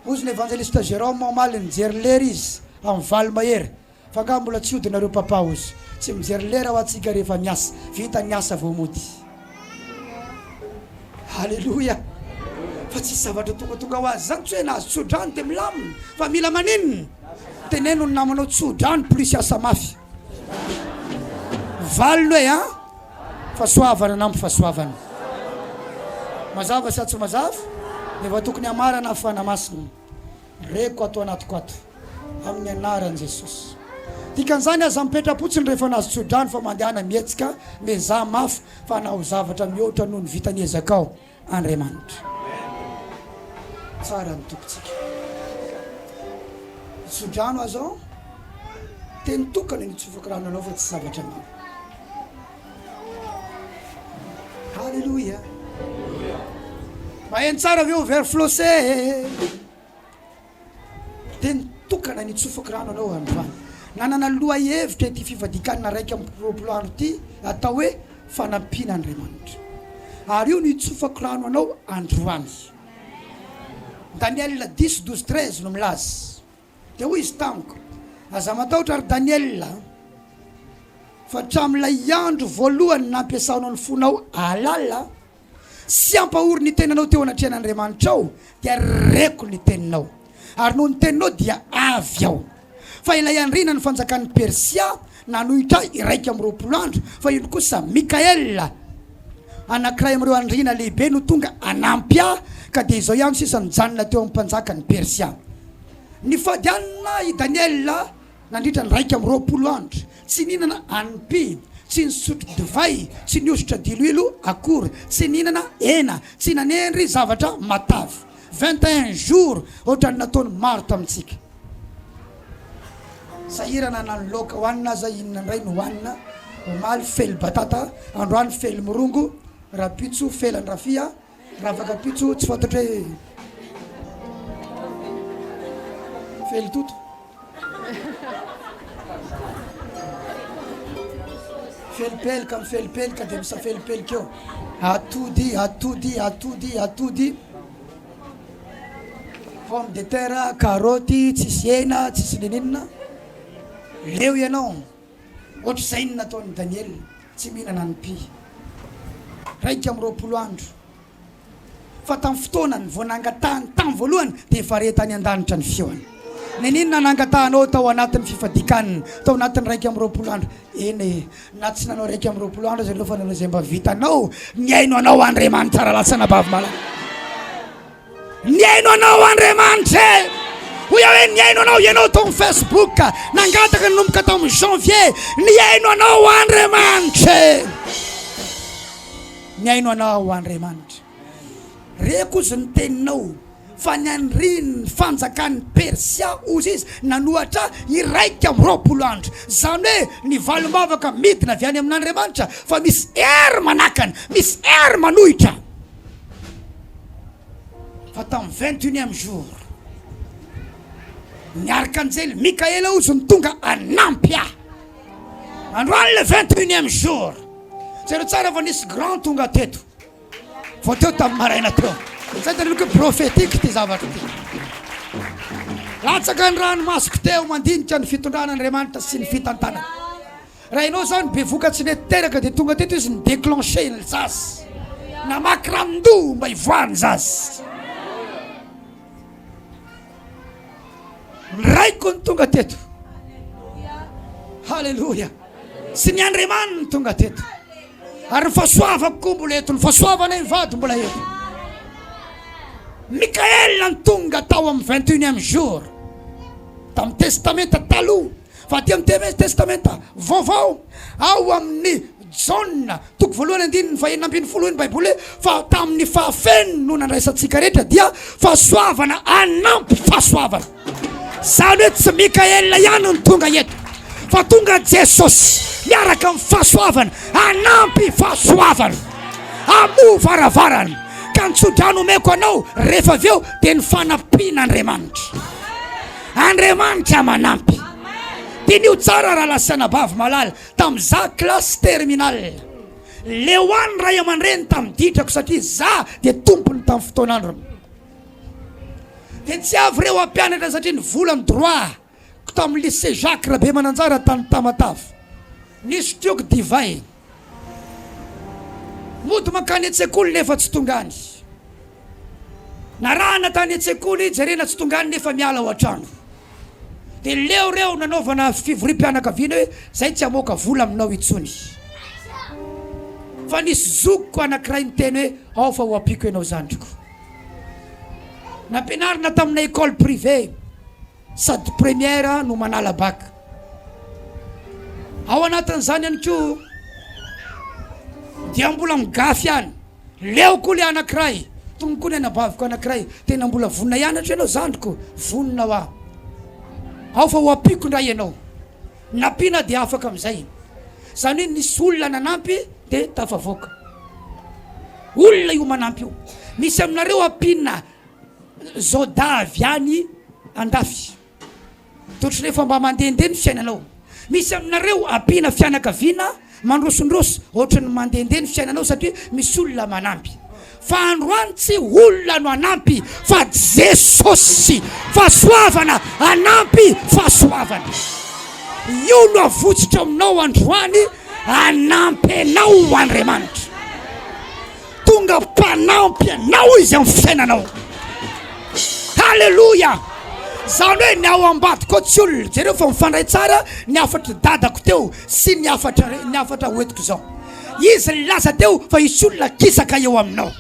Ozy ny evangeliste Jérôme mamaly nijery lera izy amin'ny valy mahery. Fa nga mbola tsy hodinareo papa ozy. Tsy mijery lera ho atsika rehefa miasa. Vita ny asa vao mody. Halleluja. Fa tsy zavatra tonga ho azy zany tsy hoe nahazo tsodrano dia milamina. Fa mila maninona? Teneno ny namanao tsodrano plus asa mafy. Valiny hoe fahasoavana na fahasoavana. Mazava sa tsy mazava? Efa tokony amarana fanamasina. Reko ato anatiko ato amin'ny anaran'i Jesosy. Dikan'izany aza mipetrapotsiny rehefa nahazo tsodrano fa mandehana mietsika mizaha mafy fa naho zavatra mihoatra noho ny vitany ezakao Andriamanitra. Tsara ny tompontsika. Tsodrano azao teny tokana ny tsofaka rano anao fa tsy zavatra maro. Halleluja. Maheno tsara aveo verflosé. Teny tokana ny tsofaka rano anao androany. Nanana loha hevitra ty fivadikanina raiky amin'ny roapolo andro ty atao hoe fanampiana Andriamanitra. Ary io ny tsofaka rano anao androany. Daniel 10:12-13 no milaza. dia hoy izy tamiko aza matahotra ary Daniel fa hatramin'ilay andro voalohany nampiasanao ny fonao alala sy ampahory ny tenanao teo anatrehan'Andriamanitra ao dia reko ny teninao ary noho ny teninao dia avy aho fa ilay andrina ny fanjakan'ny Persia nanohitra iraika amby 20 andro fa ino kosa Mikael anankiray amin'ireo andrina lehibe no tonga anampy ahy ka dia izao ihany sisa nijanona teo amin'ny mpanjaka ny Persia ny fadianina i Daniel nandritra ny 1 amby 20 andro tsy nihinana anipy tsy nisotro divay tsy niositra diloilo akory tsy nihinana hena tsy nanendry zavatra matavy 21 jours ohatrany nataony maro tamintsika sahirana nanoloka hoanina aza inona ndray no hoanina omaly fely batata androany fely morongo raha pitso fely andrafia raha afaka pitso tsy fantatra hoe fely toto felipelika amin'ny felipelika dia misa felipelika eo atody pomme de terre karoty tsisy hena tsisy neninina leo ianao ohatra izay ny nataony Daniel tsy mihinana anipy 1 amby 20 andro fa tamin'ny fotoana ny voanangatahany tamin'ny voalohany dia efa retany an-danitra ny fioany neninona nangatanao tao anatin'ny fifadikanina tao anatin'ny 1 amby 20 andro eny na tsy nanao 1 amby 20 andro zay aloha fa nanao zay mba vitanao ny aino anao Andriamanitra rahalatsana bavy malala ny aino anao Andriamanitra hoy hoe ny aino anao ianao tao amin'ny Facebook nangataka nanomboka tao amin'ny janvier ny aino anao Andriamanitra ny aino anao Andriamanitra reko izy ny teninao fa ny andriny fanjakan'ny Persia ozy izy nanohatra 1 amby 20 andro zany hoe ny valombavaka midina avy any amin'Andriamanitra fa misy hery manakana misy hery manohitra fa tamin'ny 21e jour ny arkanjely Mikael ozy ny tonga anampy ahy androany le 21e jour zay tsara fa nisy grand tonga teto fa teo tamin'ny maraina teo zay tena hoe prophétique ty zavatra ty latsaka ny ranomasoko teo mandinika ny fitondran'Andriamanitra sy ny fitantanana raha ianao zany bevoka-tsy neteraka dia tonga teto izy ny déclenché ny zasy namaky ranon-doha mba hivoahany zasy ny raiko ny tonga teto halleluja sy ny Andriamanitra ny tonga teto ary ny fahasoavako koa mbola eto ny fahasoavana ny vady mbola eto Mikael ny tonga tao amin'ny 21e jour tamin'ny testamenta taloha fa ty amin'ny testamenta vaovao ao amin'ny Jaona toko voalohany andininy fahenina ambin'ny folo ny baiboly fa tamin'ny fahafeniny no nandraisantsika rehetra dia fahasoavana anampy fahasoavana zany hoe tsy Mikael ihany ny tonga eto fa tonga Jesosy miaraka amin'ny fahasoavana anampy fahasoavana amo varavarana ka nitsodrano omeko anao rehefa avy eo dia ny fanampian'Andriamanitra Andriamanitra manampy dia nio tsara raha lasana bavy malala tamin'iza klasy terminale leoany ray aman-dreny tamin'ny ditrako satria za dia tompony tamin'ny fotoanandro dia tsy avy reo ampianatra satria ny volany droit tamin'ny lycée Jacques Rabe Mananjara tany Tamatavy nisy tioko divay mody mankany an-tsekoly nefa tsy tongany na rahana tany an-tsekoly jerena tsy tongany nefa miala ao an-trano dia leo reo nanaovana fivorim-pianakaviana hoe zay tsy hamoaka vola aminao itsony fa nisy zokiko anankiray ny teny hoe ao fa ho ampiko ianao zandriko nampianarina tamin'ny école privé sady première no manala bac ao anatin'izany ihany koa dia mbola migafy ihany leo koa le anankiray tonga koa ny anabaviko anankiray tena mbola vonina ianatra ianao zandriko vonina hoa ao fa ho ampiko indray ianao nampiana dia afaka amin'izay zany hoe nisy olona nanampy dia tafavoaka olona io manampy io misy aminareo ampina zodavy any andafy totrany rehefa mba mandehandeha ny fiainanao misy aminareo ampina fianakaviana mandrosondroso ohatrany mandehandeha ny fiainanao satria misy olona manampy fa androany tsy olona no anampy fa Jesosy fahasoavana anampy fahasoavana. Io no avotsitra aminao androany, anampy anao Andriamanitra, tonga mpanampy anao izy amin'ny fiainanao. Halleluja. Zany hoe ny ao ambadiko tsy olona jereo fa mifandray tsara ny afatra dadako teo sy ny afatra hoetiko zao. Izy laza teo fa isy olona kisaka eo aminao.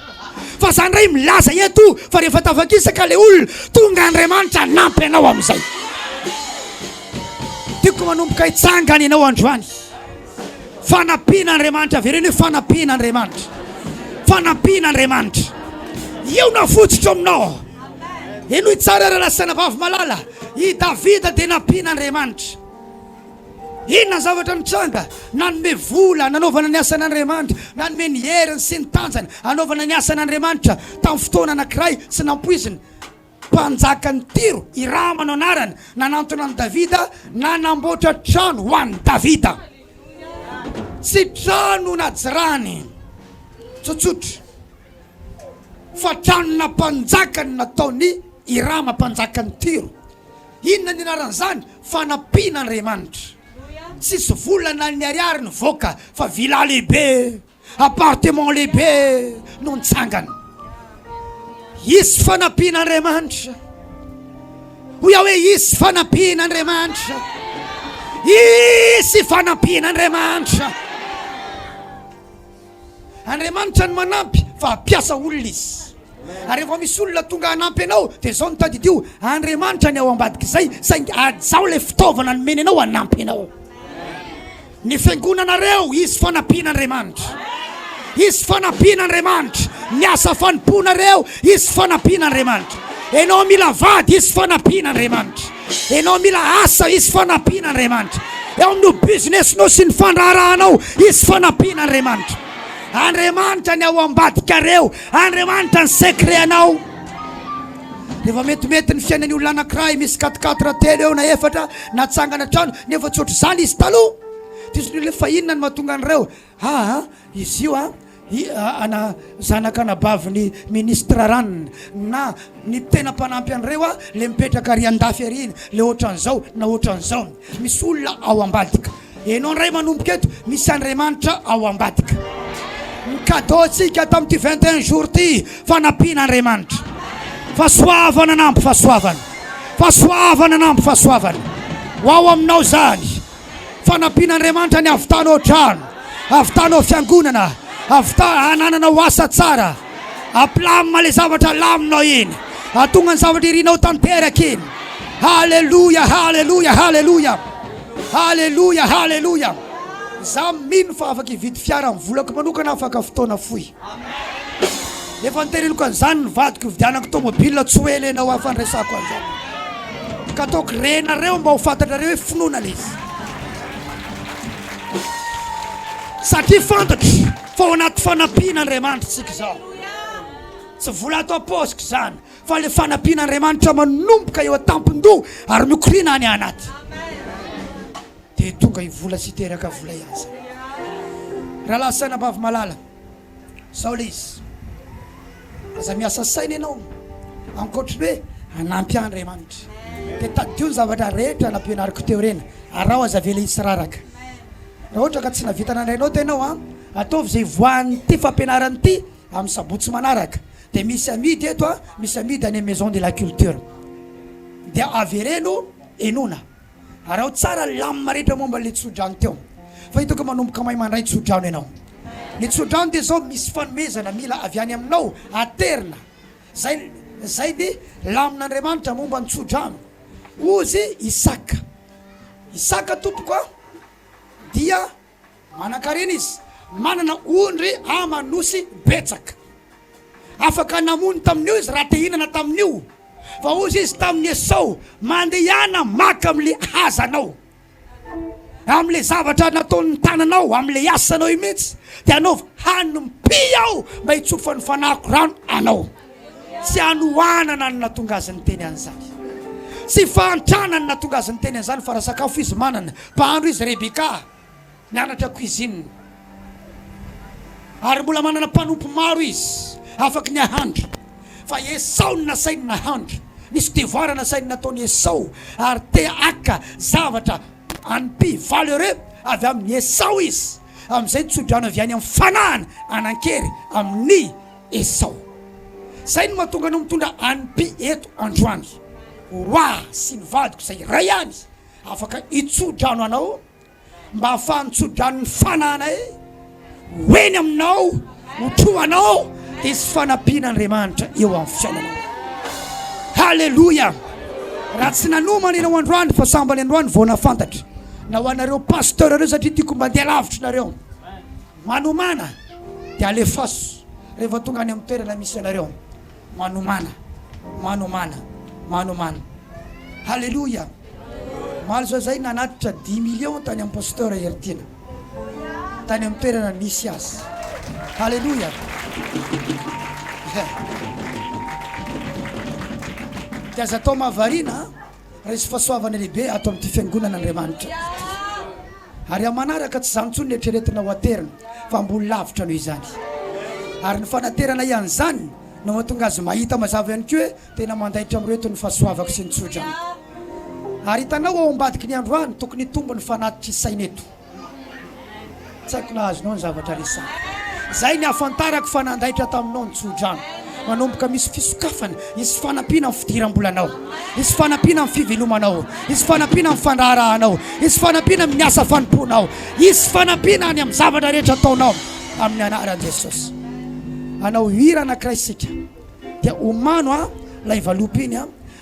Fa zany ray milaza eto fa rehefa tafakisaka le olona tonga Andriamanitra nampy anao amin'izay. Tiako manomboka hitsangana ianao androany. Fanampiana Andriamanitra vereny hoe fanampiana Andriamanitra. Fanampiana Andriamanitra. Io no avotsitra aminao. Eno tsara raha lasana vavy malala. I Davida dia nampiana Andriamanitra. Inona zavatra nitranga? Nanome vola nanaovana ny asan'Andriamanitra, nanome ny heriny sy ny tanjany anaovana ny asan'Andriamanitra tamin'ny fotoana anankiray sy nampoiziny. Mpanjaka ny Tiro, i Ramano anarany, nanantona ny Davida, nanamboatra trano ho an'ny Davida. Tsy trano najirany tsotsotra, fa tranona mpanjakany nataony i Rama mpanjaka ny Tiro. Inona ny anaran'izany? Fanampiana Andriamanitra. Tsisy volana ny ariary ny voaka fa villa lehibe, appartement lehibe no nitsangana. Isy fanampiana Andriamanitra. Hoia hoe isy fanampiana Andriamanitra. Isy fanampiana Andriamanitra. Andriamanitra ny manampy fa ampiasa olona izy. Ary rehefa misy olona tonga hanampy anao dia zao no tadidio, Andriamanitra ny ao ambadika izay saingy azao le fitaovana nomeny anao hanampy anao. Ny fiangonanareo isy fanampiana Andriamanitra. Isy fanampiana Andriamanitra. Ny asa fanomponareo isy fanampiana Andriamanitra. Enao mila vady isy fanampiana Andriamanitra. Enao mila asa isy fanampiana Andriamanitra. Eo amin'ny businessinao sy ny fandraharahanao isy fanampiana Andriamanitra. Andriamanitra ny ao ambadikareo, Andriamanitra ny secret anao. Rehefa metimety ny fiainan'ny olona anankiray misy 4 telo eo na efatra natsangana trano nefa tsy ohatr'izany izy taloha. Tisy le fa inona ny mahatonga an'ireo? Izy io ana zanaka nabavin'ny ministra ranony na ny tena mpanampy an'ireo le mipetraka ary andafy ary iny le ohatran'izao na ohatran'izao. Misy olona ao ambadika. Enao ndray manomboka eto misy Andriamanitra ao ambadika. Ny cadeau tsika tamin'ity 21 jours ty fanampiana Andriamanitra. Fahasoavana nampy fahasoavana. Fahasoavana nampy fahasoavana. Ho ao aminao zany. Fanampiana Andriamanitra ny avitanao trano, avitanao fiangonana, anananao asa tsara, aplamina le zavatra laminao iny, atonga ny zavatra irinao tanteraka iny. Halleluja, halleluja, halleluja. Halleluja, halleluja. Za mino fa afaka hividy fiara amin'ny volako manokana afaka fotoana fohy. Efa nitereniko an'izany ny vadiko vidianako tomobile tsy ho ela enao afandresako an'izany. Ka ataoko renareo mba ho fantatrareo hoe finoana le izy. Satria fantatro fa ao anaty fanampiana Andriamanitra tsika zao. Tsy vola atao aposika zany fa le fanampiana Andriamanitra manomboka eo atampon-doha ary mikorina any anaty. Dia tonga hivola sy teraka vola iazy. Raha lasana bavy malala sao le izy. Aza miasa saina ianao ankoatra hoe hanampy Andriamanitra. Dia tadio ny zavatra rehetra nampianariko teo reny arao aza vela isy raraka. Raha ohatra ka tsy navita nandrainao tenao ataovy izay voan'ny ty fampianarany ty amin'ny sabotsy manaraka. Dia misy amidy eto misy amidy any maison de la culture. Dia avereno enona. Arao tsara lamina rehetra momba le tsodrano teo. Fa hitako manomboka mahay mandray tsodrano ianao. Ny tsodrano dia zao misy fanomezana mila avy any aminao aterina. Zay ny lamin'Andriamanitra momba ny tsodrano. Ozy Isaka. Isaka tompoko dia manan-karena izy, manana ondry amanosy betsaka. Afaka namony tamin'io izy raha te hinana tamin'io. Fa ozy izy tamin'ny Esau mandehana maka amin'le hazanao, amin'le zavatra nataon'ny tananao, amin'le asanao mihitsy. Dia anaovy hanompi aho mba hitsofa ny fanahiko rano anao. Tsy hanohanana ny natonga azy ny teny an'izany. Tsy fahantranany natonga azy ny teny an'izany fa raha sakafo izy manana. Mpahandro izy Rebeka nianatra cuisine. Ary mbola manana mpanompo maro izy. afaka ny ahandro. Fa Esau ny nasainy nahandro. Nisy devoara nasainy nataony Esau ary te aka zavatra ampy valeureux avy amin'ny Esau izy. Amin'izay tsodrano avy any amin'ny fanahana anan-kery amin'ny Esau. Zay no mahatonga anao mitondra ampy eto androany. Roi sy ny vadiko izay ray ihany afaka itsodrano anao mba ahafahany tsodrano ny fanahana hoeny aminao, hotroanao dia sy fanampian'Andriamanitra eo amin'ny fiainanao. Halleluja. Raha tsy nanomana ianao androany fa sambany androany vao nafantatra. Na ho anareo pasteur reo satria tiako mandeha lavitra nareo. Manomana dia alefaso rehefa tonga any amin'ny toerana misy anareo. Manomana. Halleluja. Malzo zay nanatitra 10 millions tany amin'ny pasteur Hertina. Tany amin'ny toerana misy azy. Halleluja. Dia aza atao mahavarina resy fahasoavana lehibe atao amin'ity fiangonan'Andriamanitra. Ary amanaraka tsy zany intsony eritreretina ho aterina fa ambony lavitra noho izany. Ary ny fanaterana ihany zany no mahatonga azy mahita mazava ihany koa hoe tena mandaitra amin'reto ny fahasoavako sy ny tsodrano. Ary hitanao ao ambadiky ny androany tokony tombo ny fanatitra isaineto. Tsy haiko na azonao ny zavatra resana. Zay ny afantarako fanandaitra taminao ny tsodrano. Manomboka misy fisokafana, misy fanampiana amin'ny fidiram-bolanao, misy fanampiana amin'ny fivelomanao, misy fanampiana amin'ny fandraharahanao, misy fanampiana amin'ny asa fanomponao, misy fanampiana any amin'ny zavatra rehetra ataonao amin'ny anaran'i Jesosy. Anao hira anankiray isika dia omano lay valopy iny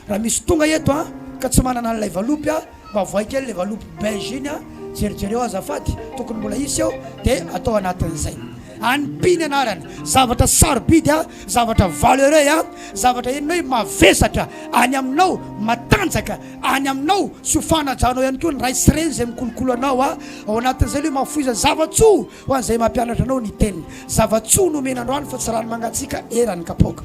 raha misy tonga eto ka tsy manana an'ilay valopy mba voay kely lay valopy beige iny jerijereo azafady tokony mbola isy eo dia atao anatin'izay. Ampiny anarany zavatra sarobidy zavatra valeureux zavatra enina hoe mavesatra any aminao matanjaka any aminao sy fanajanao ihany koa ny ray sy reny izay mikolokolo anao ao anatin'izay le mafoiza zavatsoa ho an'izay mampianatra anao ny teniny. Zavatsoa no menandroany fa tsy rano mangatsika erany kapoaka.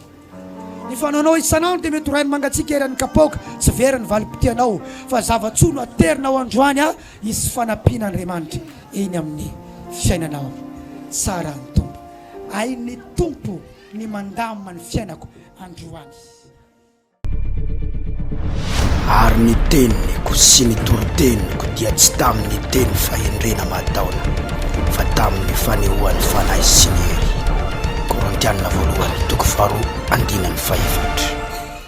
Ny fanaonao isanandro dia mety rano mangatsika erany kapoaka tsy verany valim-potianao fa zavatsoa no aterinao androany isy fanampian'Andriamanitra eny amin'ny fiainanao. Tsara ny tompo. Ai ny tompo ny mandamina ny fiainako androany. Ary ny teniko sy ny toro-teniko dia tsy tamin'ny teny fahendrena mataona fa tamin'ny fanehoan'ny fanahy sy ny hery. Korintianina 2:4-5.